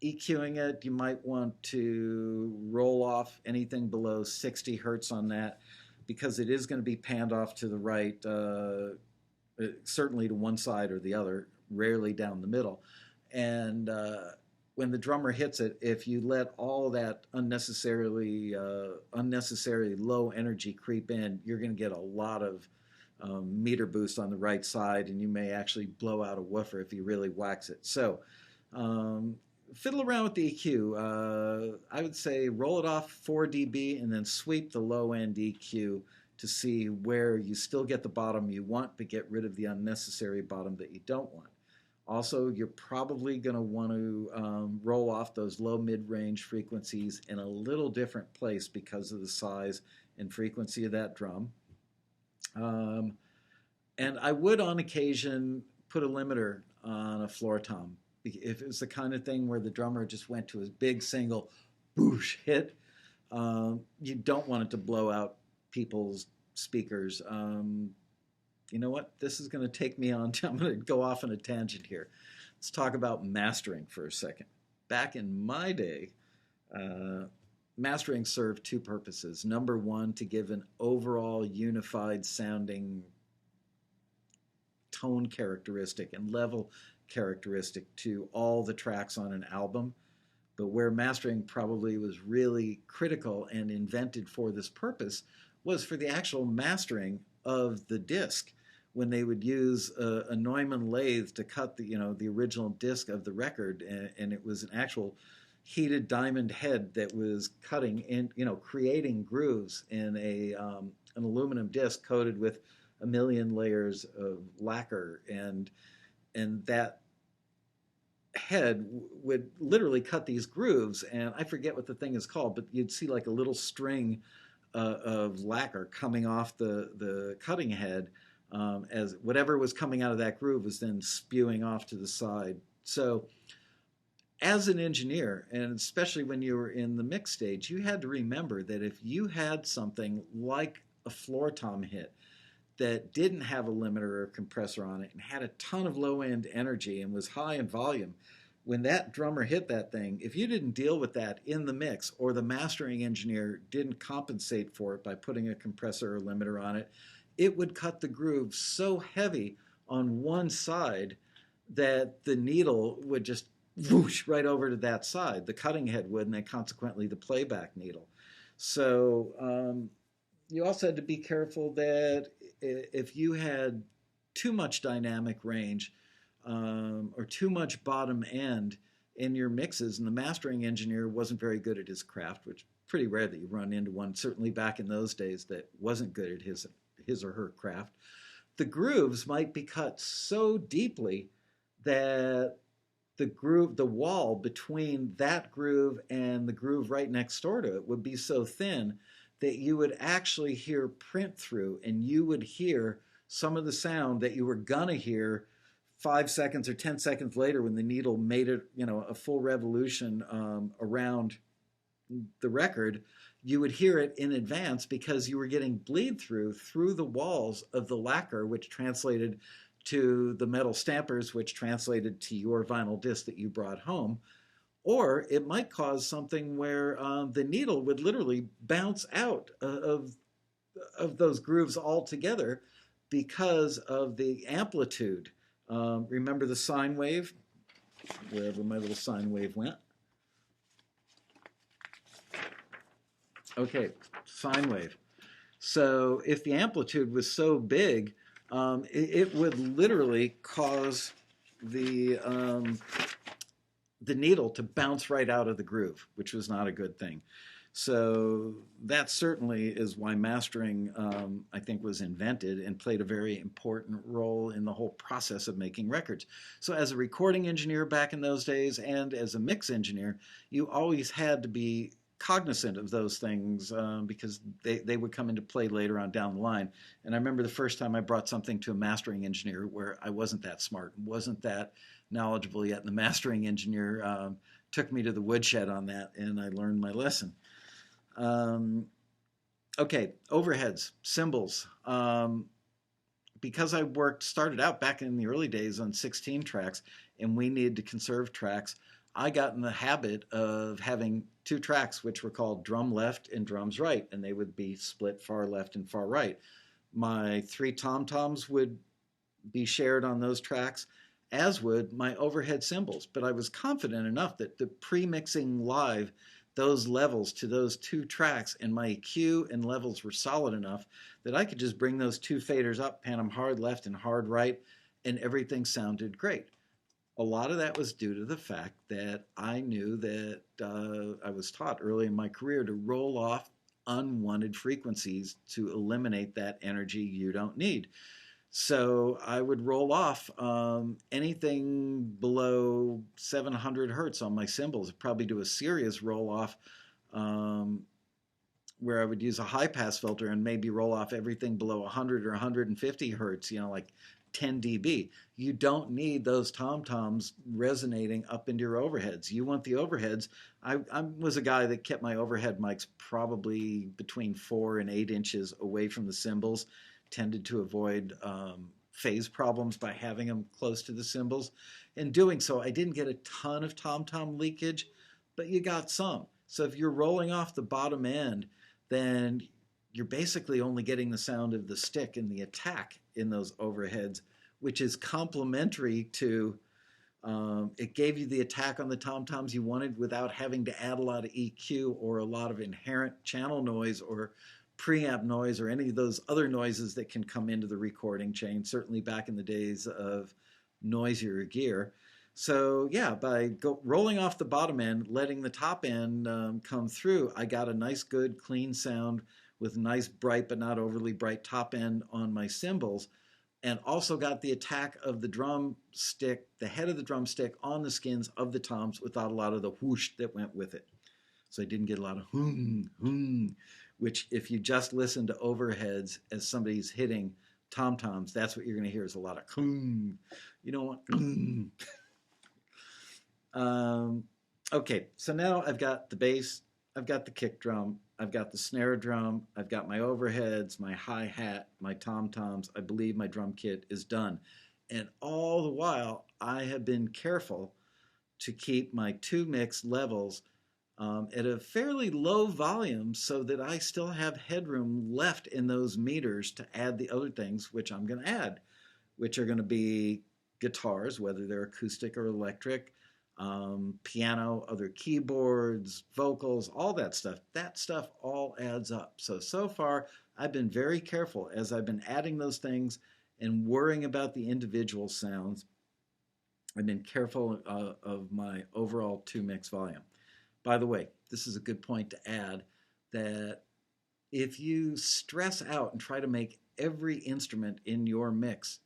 EQing it, you might want to roll off anything below 60 hertz on that because it is going to be panned off to the right, certainly to one side or the other, rarely down the middle. And when the drummer hits it, if you let all that unnecessarily low energy creep in, you're going to get a lot of meter boost on the right side, and you may actually blow out a woofer if you really wax it. So um, fiddle around with the EQ. I would say roll it off 4 dB and then sweep the low end EQ to see where you still get the bottom you want, but get rid of the unnecessary bottom that you don't want. Also, you're probably going to want to roll off those low mid-range frequencies in a little different place because of the size and frequency of that drum. Um, and I would, on occasion, put a limiter on a floor tom. If it's the kind of thing where the drummer just went to his big single boosh hit, you don't want it to blow out people's speakers. You know what? This is going to take me on. I'm going to go off on a tangent here. Let's talk about mastering for a second. Back in my day, mastering served two purposes. Number one, to give an overall unified sounding tone characteristic and level characteristic to all the tracks on an album. But where mastering probably was really critical and invented for this purpose was for the actual mastering of the disc, when they would use a Neumann lathe to cut the original disc of the record, and it was an actual heated diamond head that was cutting in, creating grooves in an aluminum disc coated with a million layers of lacquer, and that head would literally cut these grooves, and I forget what the thing is called, but you'd see like a little string of lacquer coming off the cutting head, as whatever was coming out of that groove was then spewing off to the side. So as an engineer, and especially when you were in the mix stage, you had to remember that if you had something like a floor tom hit that didn't have a limiter or a compressor on it and had a ton of low end energy and was high in volume, when that drummer hit that thing, if you didn't deal with that in the mix, or the mastering engineer didn't compensate for it by putting a compressor or limiter on it, it would cut the groove so heavy on one side that the needle would just whoosh right over to that side. The cutting head would, and then consequently the playback needle. So you also had to be careful that if you had too much dynamic range or too much bottom end in your mixes, and the mastering engineer wasn't very good at his craft, which pretty rare that you run into one, certainly back in those days, that wasn't good at his or her craft, the grooves might be cut so deeply that the wall between that groove and the groove right next door to it would be so thin that you would actually hear print through, and you would hear some of the sound that you were gonna hear 5 seconds or 10 seconds later when the needle made it, a full revolution around the record. You would hear it in advance because you were getting bleed through the walls of the lacquer, which translated to the metal stampers, which translated to your vinyl disc that you brought home. Or it might cause something where the needle would literally bounce out of those grooves altogether because of the amplitude. Remember the sine wave? Wherever my little sine wave went. Okay, sine wave. So if the amplitude was so big, it would literally cause the needle to bounce right out of the groove, which was not a good thing. So that certainly is why mastering, I think, was invented and played a very important role in the whole process of making records. So as a recording engineer back in those days and as a mix engineer, you always had to be cognizant of those things because they would come into play later on down the line. And I remember the first time I brought something to a mastering engineer where I wasn't that smart, wasn't that knowledgeable yet, and the mastering engineer took me to the woodshed on that, and I learned my lesson. Okay, overheads, cymbals. Because I started out back in the early days on 16 tracks, and we needed to conserve tracks, I got in the habit of having two tracks, which were called drum left and drums right, and they would be split far left and far right. My three tom toms would be shared on those tracks, as would my overhead cymbals. But I was confident enough that the pre-mixing live those levels to those two tracks and my EQ and levels were solid enough that I could just bring those two faders up, pan them hard left and hard right, and everything sounded great. A lot of that was due to the fact that I knew that I was taught early in my career to roll off unwanted frequencies to eliminate that energy you don't need. So I would roll off anything below 700 hertz on my cymbals. Probably do a serious roll off um, where I would use a high pass filter and maybe roll off everything below 100 or 150 hertz, like 10 dB. You don't need those tom toms resonating up into your overheads. You want the overheads. I was a guy that kept my overhead mics probably between 4 and 8 inches away from the cymbals, tended to avoid phase problems by having them close to the cymbals. In doing so, I didn't get a ton of tom tom leakage, but you got some. So if you're rolling off the bottom end, then you're basically only getting the sound of the stick and the attack in those overheads, which is complementary to it gave you the attack on the tom-toms you wanted without having to add a lot of EQ or a lot of inherent channel noise or preamp noise or any of those other noises that can come into the recording chain, certainly back in the days of noisier gear. So yeah, by rolling off the bottom end, letting the top end come through, I got a nice, good, clean sound with nice, bright but not overly bright top end on my cymbals, and also got the attack of the drum stick, the head of the drumstick on the skins of the toms without a lot of the whoosh that went with it. So I didn't get a lot of which if you just listen to overheads as somebody's hitting tom-toms, that's what you're going to hear is a lot of You don't want okay, so now I've got the bass, I've got the kick drum, I've got the snare drum, I've got my overheads, my hi-hat, my tom-toms. I believe my drum kit is done. And all the while, I have been careful to keep my two mix levels at a fairly low volume so that I still have headroom left in those meters to add the other things which I'm going to add, which are going to be guitars, whether they're acoustic or electric, piano, other keyboards, vocals, all that stuff. That stuff all adds up. So far, I've been very careful as I've been adding those things and worrying about the individual sounds. I've been careful of my overall two mix volume. By the way, this is a good point to add that if you stress out and try to make every instrument in your mix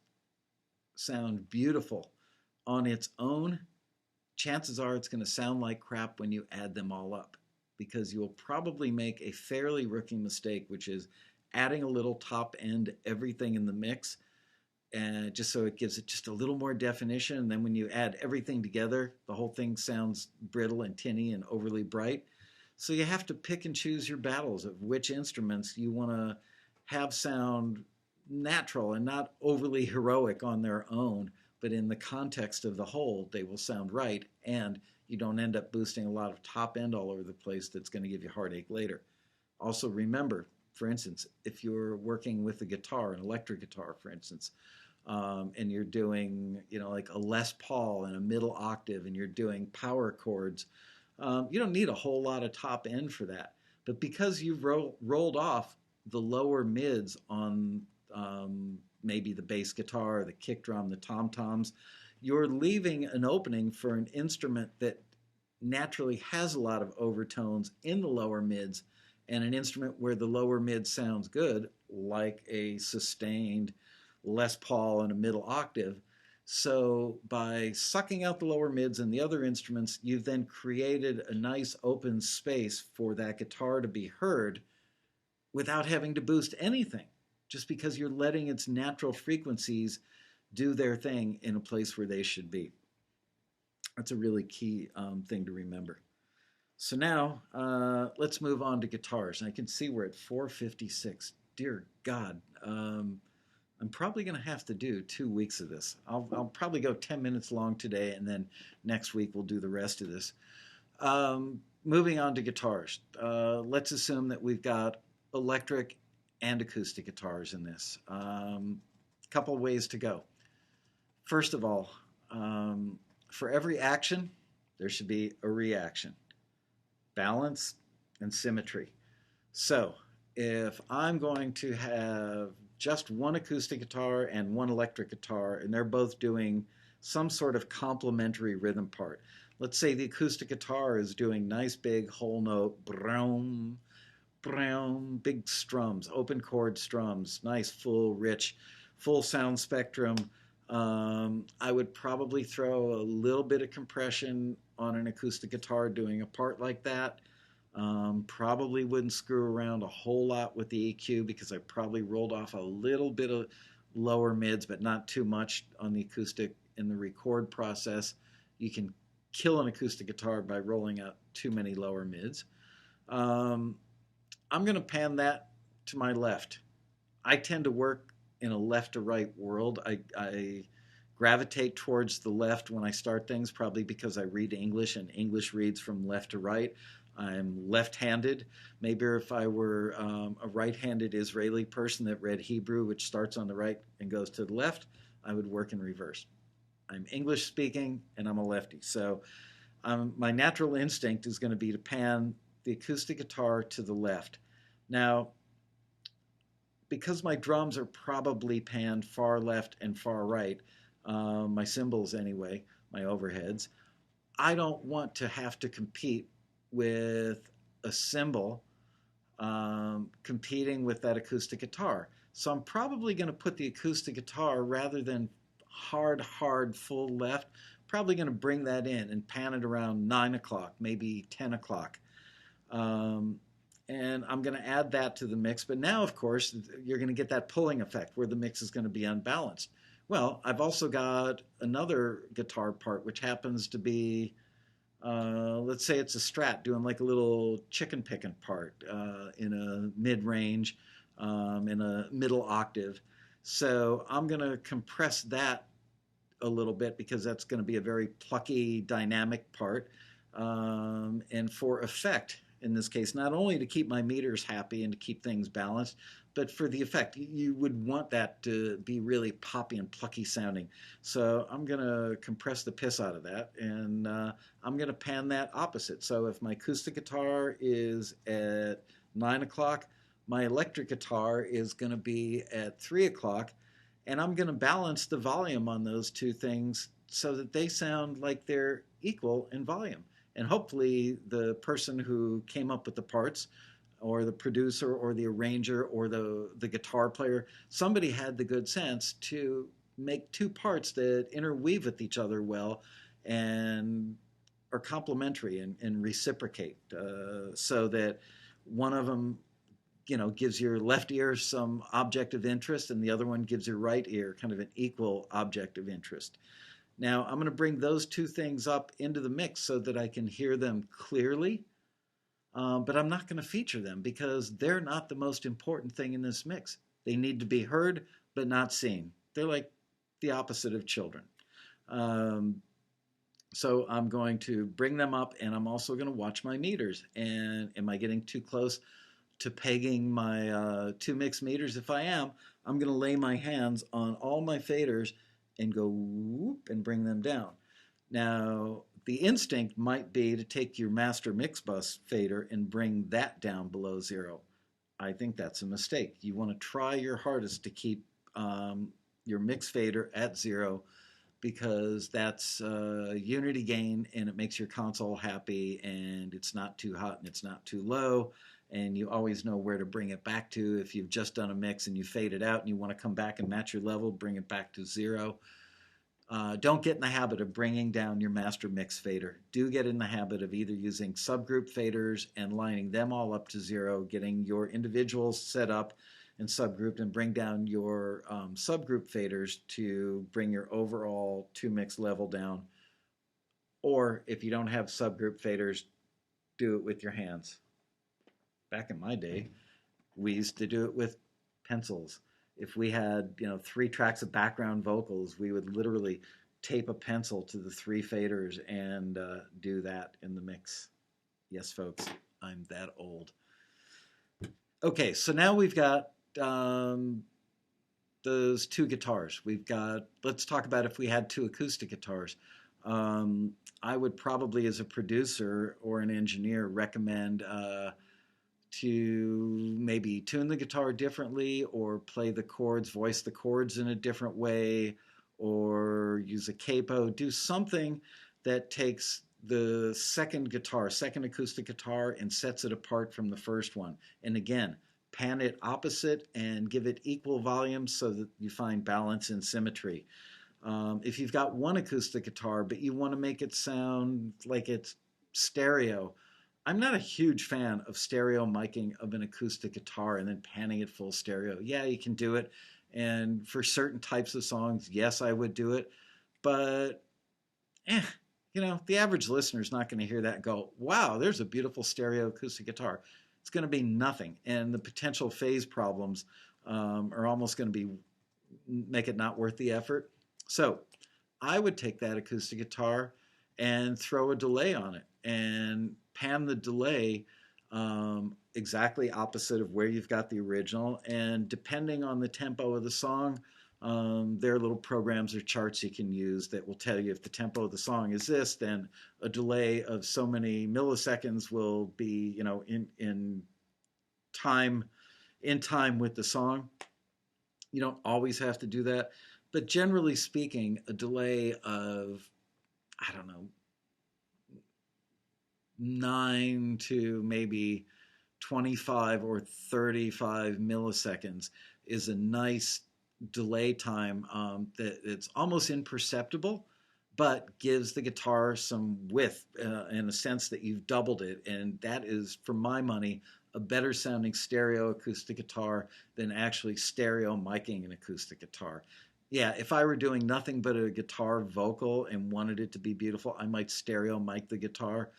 sound beautiful on its own, chances are it's going to sound like crap when you add them all up, because you'll probably make a fairly rookie mistake, which is adding a little top end everything in the mix, and just so it gives it just a little more definition. And then when you add everything together, the whole thing sounds brittle and tinny and overly bright. So you have to pick and choose your battles of which instruments you want to have sound natural and not overly heroic on their own, but in the context of the whole, they will sound right, and you don't end up boosting a lot of top end all over the place that's going to give you heartache later. Also remember, for instance, if you're working with a guitar, an electric guitar, for instance, and you're doing, like a Les Paul in a middle octave, and you're doing power chords, you don't need a whole lot of top end for that. But because you've rolled off the lower mids on maybe the bass guitar, the kick drum, the tom-toms, you're leaving an opening for an instrument that naturally has a lot of overtones in the lower mids, and an instrument where the lower mid sounds good, like a sustained Les Paul in a middle octave. So by sucking out the lower mids and the other instruments, you've then created a nice open space for that guitar to be heard without having to boost anything, just because you're letting its natural frequencies do their thing in a place where they should be. That's a really key thing to remember. So now let's move on to guitars. And I can see we're at 4:56. Dear God, I'm probably going to have to do 2 weeks of this. I'll probably go 10 minutes long today, and then next week we'll do the rest of this. Moving on to guitars. Let's assume that we've got electric and acoustic guitars in this. Couple of ways to go. First of all, for every action, there should be a reaction, balance, and symmetry. So if I'm going to have just one acoustic guitar and one electric guitar, and they're both doing some sort of complementary rhythm part. Let's say the acoustic guitar is doing nice big whole note, brown, brown, big strums, open chord strums, nice full, rich, full sound spectrum. I would probably throw a little bit of compression on an acoustic guitar doing a part like that. Probably wouldn't screw around a whole lot with the EQ because I probably rolled off a little bit of lower mids, but not too much on the acoustic in the record process. You can kill an acoustic guitar by rolling out too many lower mids. Um, I'm going to pan that to my left. I tend to work in a left to right world. I gravitate towards the left when I start things, probably because I read English and English reads from left to right. I'm left handed. Maybe if I were a right handed Israeli person that read Hebrew, which starts on the right and goes to the left, I would work in reverse. I'm English speaking and I'm a lefty. So my natural instinct is going to be to pan the acoustic guitar to the left. Now, because my drums are probably panned far left and far right, my cymbals anyway, my overheads, I don't want to have to compete with a cymbal competing with that acoustic guitar. So I'm probably going to put the acoustic guitar rather than hard, full left, probably going to bring that in and pan it around 9 o'clock, maybe 10 o'clock. Um, and I'm going to add that to the mix. But now, of course, you're going to get that pulling effect where the mix is going to be unbalanced. Well, I've also got another guitar part, which happens to be, let's say it's a Strat doing like a little chicken picking part in a mid range, in a middle octave. So I'm going to compress that a little bit because that's going to be a very plucky, dynamic part. And for effect, in this case, not only to keep my meters happy and to keep things balanced, but for the effect, you would want that to be really poppy and plucky sounding. So I'm going to compress the piss out of that, and I'm going to pan that opposite. So if my acoustic guitar is at 9 o'clock, my electric guitar is going to be at 3 o'clock, and I'm going to balance the volume on those two things so that they sound like they're equal in volume. And hopefully, the person who came up with the parts, or the producer, or the arranger, or the guitar player, somebody had the good sense to make two parts that interweave with each other well and are complementary and reciprocate so that one of them gives your left ear some object of interest and the other one gives your right ear kind of an equal object of interest. Now, I'm going to bring those two things up into the mix so that I can hear them clearly, but I'm not going to feature them because they're not the most important thing in this mix. They need to be heard, but not seen. They're like the opposite of children. Um, so I'm going to bring them up, and I'm also going to watch my meters. And am I getting too close to pegging my two mix meters? If I am, I'm going to lay my hands on all my faders and go whoop and bring them down. Now, the instinct might be to take your master mix bus fader and bring that down below zero. I think that's a mistake. You want to try your hardest to keep your mix fader at zero because that's unity gain and it makes your console happy and it's not too hot and it's not too low and you always know where to bring it back to. If you've just done a mix and you fade it out and you want to come back and match your level, bring it back to zero. Don't get in the habit of bringing down your master mix fader. Do get in the habit of either using subgroup faders and lining them all up to zero, getting your individuals set up and subgrouped, and bring down your subgroup faders to bring your overall two mix level down. Or if you don't have subgroup faders, do it with your hands. Back in my day, we used to do it with pencils. If we had, 3 tracks of background vocals, we would literally tape a pencil to the 3 faders and do that in the mix. Yes, folks, I'm that old. Okay, so now we've got those 2 guitars. Let's talk about if we had 2 acoustic guitars. I would probably, as a producer or an engineer, recommend to maybe tune the guitar differently or play the chords, voice the chords in a different way, or use a capo. Do something that takes the second acoustic guitar, and sets it apart from the first one. And again, pan it opposite and give it equal volume so that you find balance and symmetry. If you've got 1 acoustic guitar, but you want to make it sound like it's stereo, I'm not a huge fan of stereo miking of an acoustic guitar and then panning it full stereo. Yeah, you can do it. And for certain types of songs, yes, I would do it. But, the average listener is not going to hear that and go, wow, there's a beautiful stereo acoustic guitar. It's going to be nothing. And the potential phase problems are almost going to make it not worth the effort. So I would take that acoustic guitar and throw a delay on it and pan the delay exactly opposite of where you've got the original. And depending on the tempo of the song, there are little programs or charts you can use that will tell you if the tempo of the song is this, then a delay of so many milliseconds will be, in time with the song. You don't always have to do that, but generally speaking, a delay of, I don't know, 9 to maybe 25 or 35 milliseconds is a nice delay time that it's almost imperceptible, but gives the guitar some width in a sense that you've doubled it. And that is, for my money, a better sounding stereo acoustic guitar than actually stereo miking an acoustic guitar. Yeah, if I were doing nothing but a guitar vocal and wanted it to be beautiful, I might stereo mic the guitar.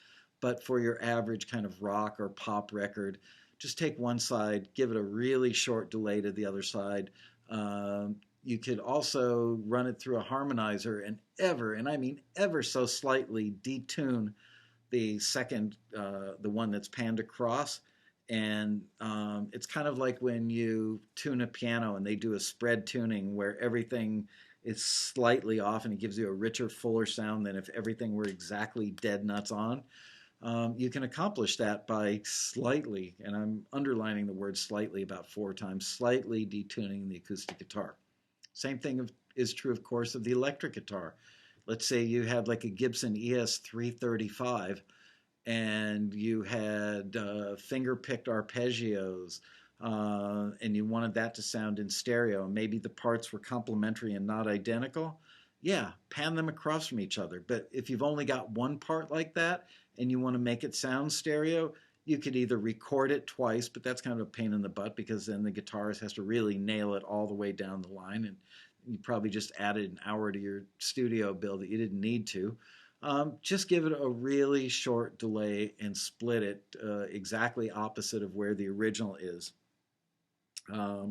But for your average kind of rock or pop record, just take one side, give it a really short delay to the other side. You could also run it through a harmonizer and I mean ever so slightly, detune the second, the one that's panned across. And it's kind of like when you tune a piano and they do a spread tuning where everything is slightly off and it gives you a richer, fuller sound than if everything were exactly dead nuts on. You can accomplish that by slightly, and I'm underlining the word slightly about 4 times, slightly detuning the acoustic guitar. Same thing is true, of course, of the electric guitar. Let's say you had like a Gibson ES335 and you had finger-picked arpeggios and you wanted that to sound in stereo. Maybe the parts were complementary and not identical. Yeah, pan them across from each other. But if you've only got one part like that and you want to make it sound stereo, you could either record it twice, but that's kind of a pain in the butt because then the guitarist has to really nail it all the way down the line, and you probably just added an hour to your studio bill that you didn't need to. Just give it a really short delay and split it exactly opposite of where the original is. I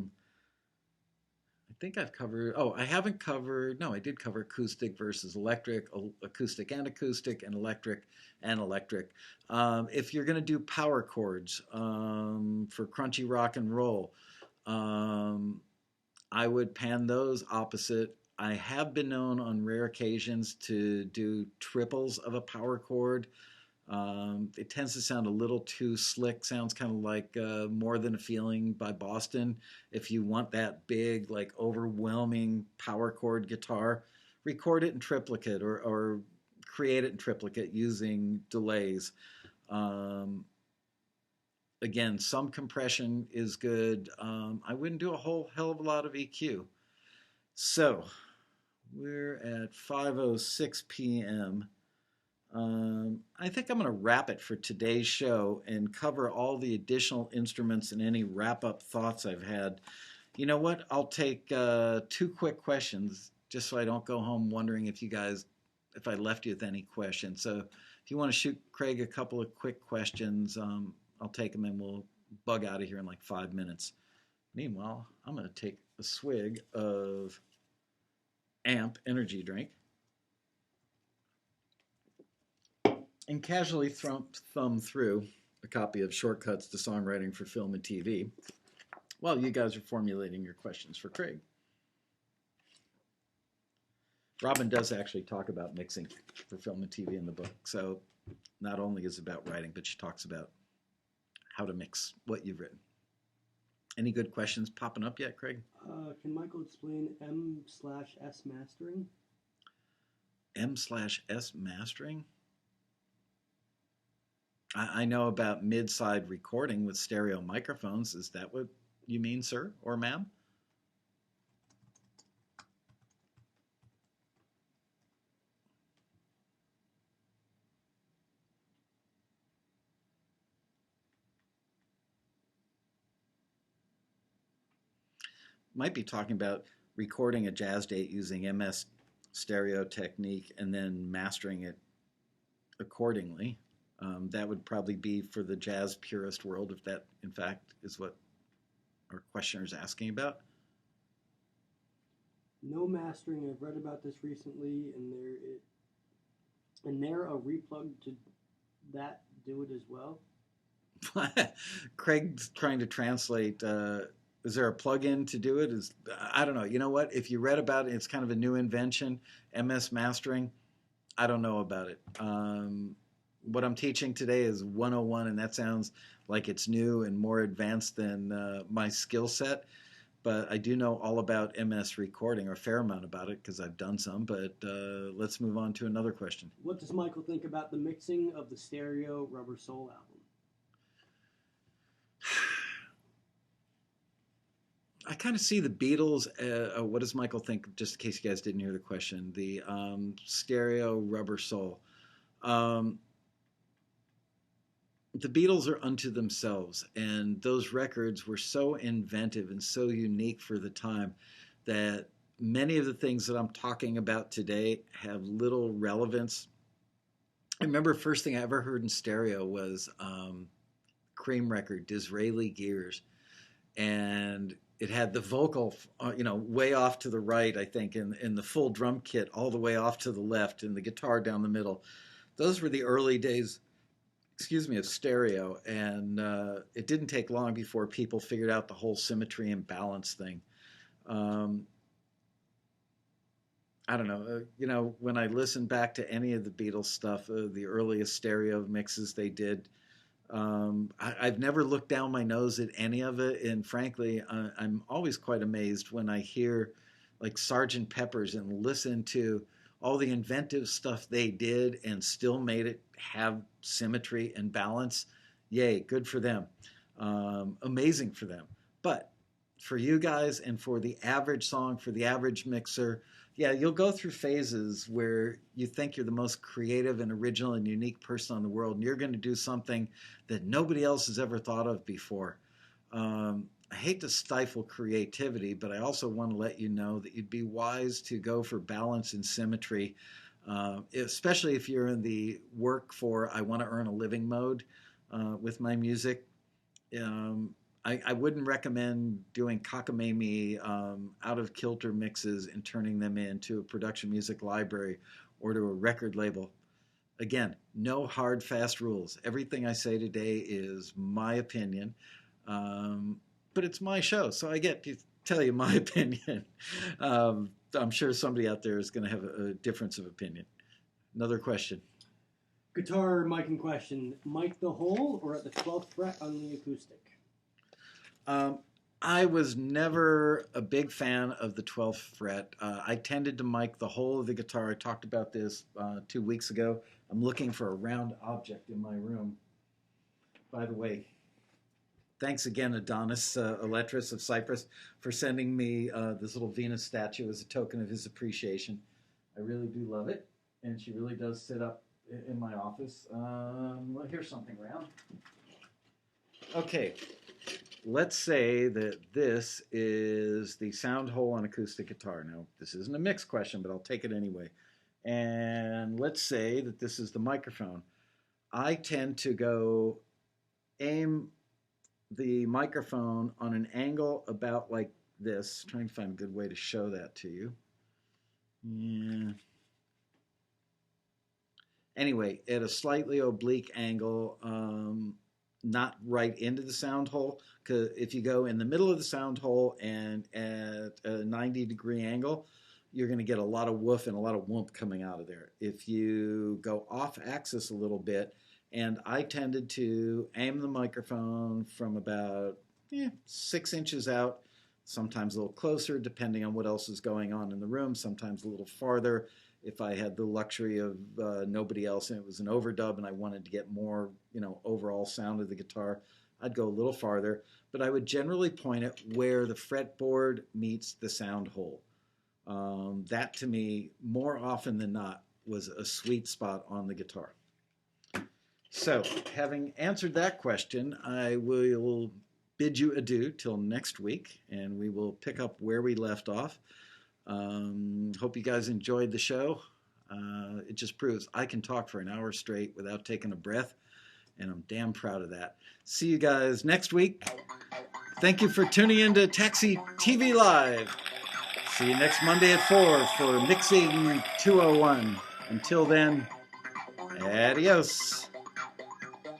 think I've covered, I haven't covered, no, I did cover acoustic versus electric, acoustic and electric and electric. If you're going to do power chords for crunchy rock and roll, I would pan those opposite. I have been known on rare occasions to do triples of a power chord. It tends to sound a little too slick. Sounds kind of like More Than a Feeling by Boston. If you want that big, like overwhelming power chord guitar, record it in triplicate or create it in triplicate using delays. Again, some compression is good. I wouldn't do a whole hell of a lot of EQ. So we're at 5:06 p.m. I think I'm going to wrap it for today's show and cover all the additional instruments and any wrap-up thoughts I've had. You know what? I'll take 2 quick questions just so I don't go home wondering if I left you with any questions. So if If you want to shoot Craig a couple of quick questions, I'll take them and we'll bug out of here in like 5 minutes. Meanwhile, I'm going to take a swig of Amp energy drink and casually thumb through a copy of Shortcuts to Songwriting for Film and TV while you guys are formulating your questions for Craig. Robin does actually talk about mixing for film and TV in the book. So not only is it about writing, but she talks about how to mix what you've written. Any good questions popping up yet, Craig? Can Michael explain M/S mastering? M/S mastering? I know about mid-side recording with stereo microphones. Is that what you mean, sir or ma'am? Might be talking about recording a jazz date using MS stereo technique and then mastering it accordingly. That would probably be for the jazz purist world, if that, in fact, is what our questioner is asking about. No mastering. I've read about this recently, and there a replug to that do it as well. Craig's trying to translate. Is there a plug-in to do it? I don't know. You know what? If you read about it, it's kind of a new invention, MS mastering. I don't know about it. What I'm teaching today is 101, and that sounds like it's new and more advanced than my skill set. But I do know all about MS recording, or a fair amount about it, because I've done some. But let's move on to another question. What does Michael think about the mixing of the stereo Rubber Soul album? I kind of see the Beatles. What does Michael think? Just in case you guys didn't hear the question, the stereo Rubber Soul. The Beatles are unto themselves, and those records were so inventive and so unique for the time that many of the things that I'm talking about today have little relevance. I remember the first thing I ever heard in stereo was Cream record, Disraeli Gears, and it had the vocal, way off to the right, I think, and the full drum kit all the way off to the left, and the guitar down the middle. Those were the early days, of stereo, and it didn't take long before people figured out the whole symmetry and balance thing. I don't know. When I listen back to any of the Beatles stuff, the earliest stereo mixes they did, I've never looked down my nose at any of it, and frankly, I'm always quite amazed when I hear like Sgt. Pepper's and listen to all the inventive stuff they did and still made it have symmetry and balance. Yay, good for them. Amazing for them. But for you guys and for the average song, for the average mixer, yeah, you'll go through phases where you think you're the most creative and original and unique person in the world, and you're going to do something that nobody else has ever thought of before. I hate to stifle creativity, but I also want to let you know that you'd be wise to go for balance and symmetry, especially if you're in the work for I want to earn a living mode with my music. I wouldn't recommend doing cockamamie, out of kilter mixes and turning them into a production music library or to a record label. Again, no hard, fast rules. Everything I say today is my opinion, but it's my show, so I get to tell you my opinion. I'm sure somebody out there is going to have a difference of opinion. Another question. Guitar mic question. Mic the hole or at the 12th fret on the acoustic? I was never a big fan of the 12th fret. I tended to mic the whole of the guitar. I talked about this 2 weeks ago. I'm looking for a round object in my room. By the way, thanks again, Adonis Eletris of Cyprus, for sending me this little Venus statue as a token of his appreciation. I really do love it, and she really does sit up in my office. Well, here's something round. Okay. Let's say that this is the sound hole on acoustic guitar. Now, this isn't a mix question, but I'll take it anyway. And let's say that this is the microphone. I tend to go aim the microphone on an angle about like this. Trying to find a good way to show that to you. Yeah. Anyway, at a slightly oblique angle, not right into the sound hole. Because if you go in the middle of the sound hole and at a 90-degree angle, you're going to get a lot of woof and a lot of whoomp coming out of there. If you go off axis a little bit, and I tended to aim the microphone from about 6 inches out, sometimes a little closer, depending on what else is going on in the room, sometimes a little farther. If I had the luxury of nobody else and it was an overdub and I wanted to get more, overall sound of the guitar, I'd go a little farther. But I would generally point it where the fretboard meets the sound hole. That to me, more often than not, was a sweet spot on the guitar. So, having answered that question, I will bid you adieu till next week, and we will pick up where we left off. Hope you guys enjoyed the show. It just proves I can talk for an hour straight without taking a breath, and I'm damn proud of that. See you guys next week. Thank you for tuning in to Taxi TV Live. See you next Monday at 4 for Mixing 201. Until then, adios.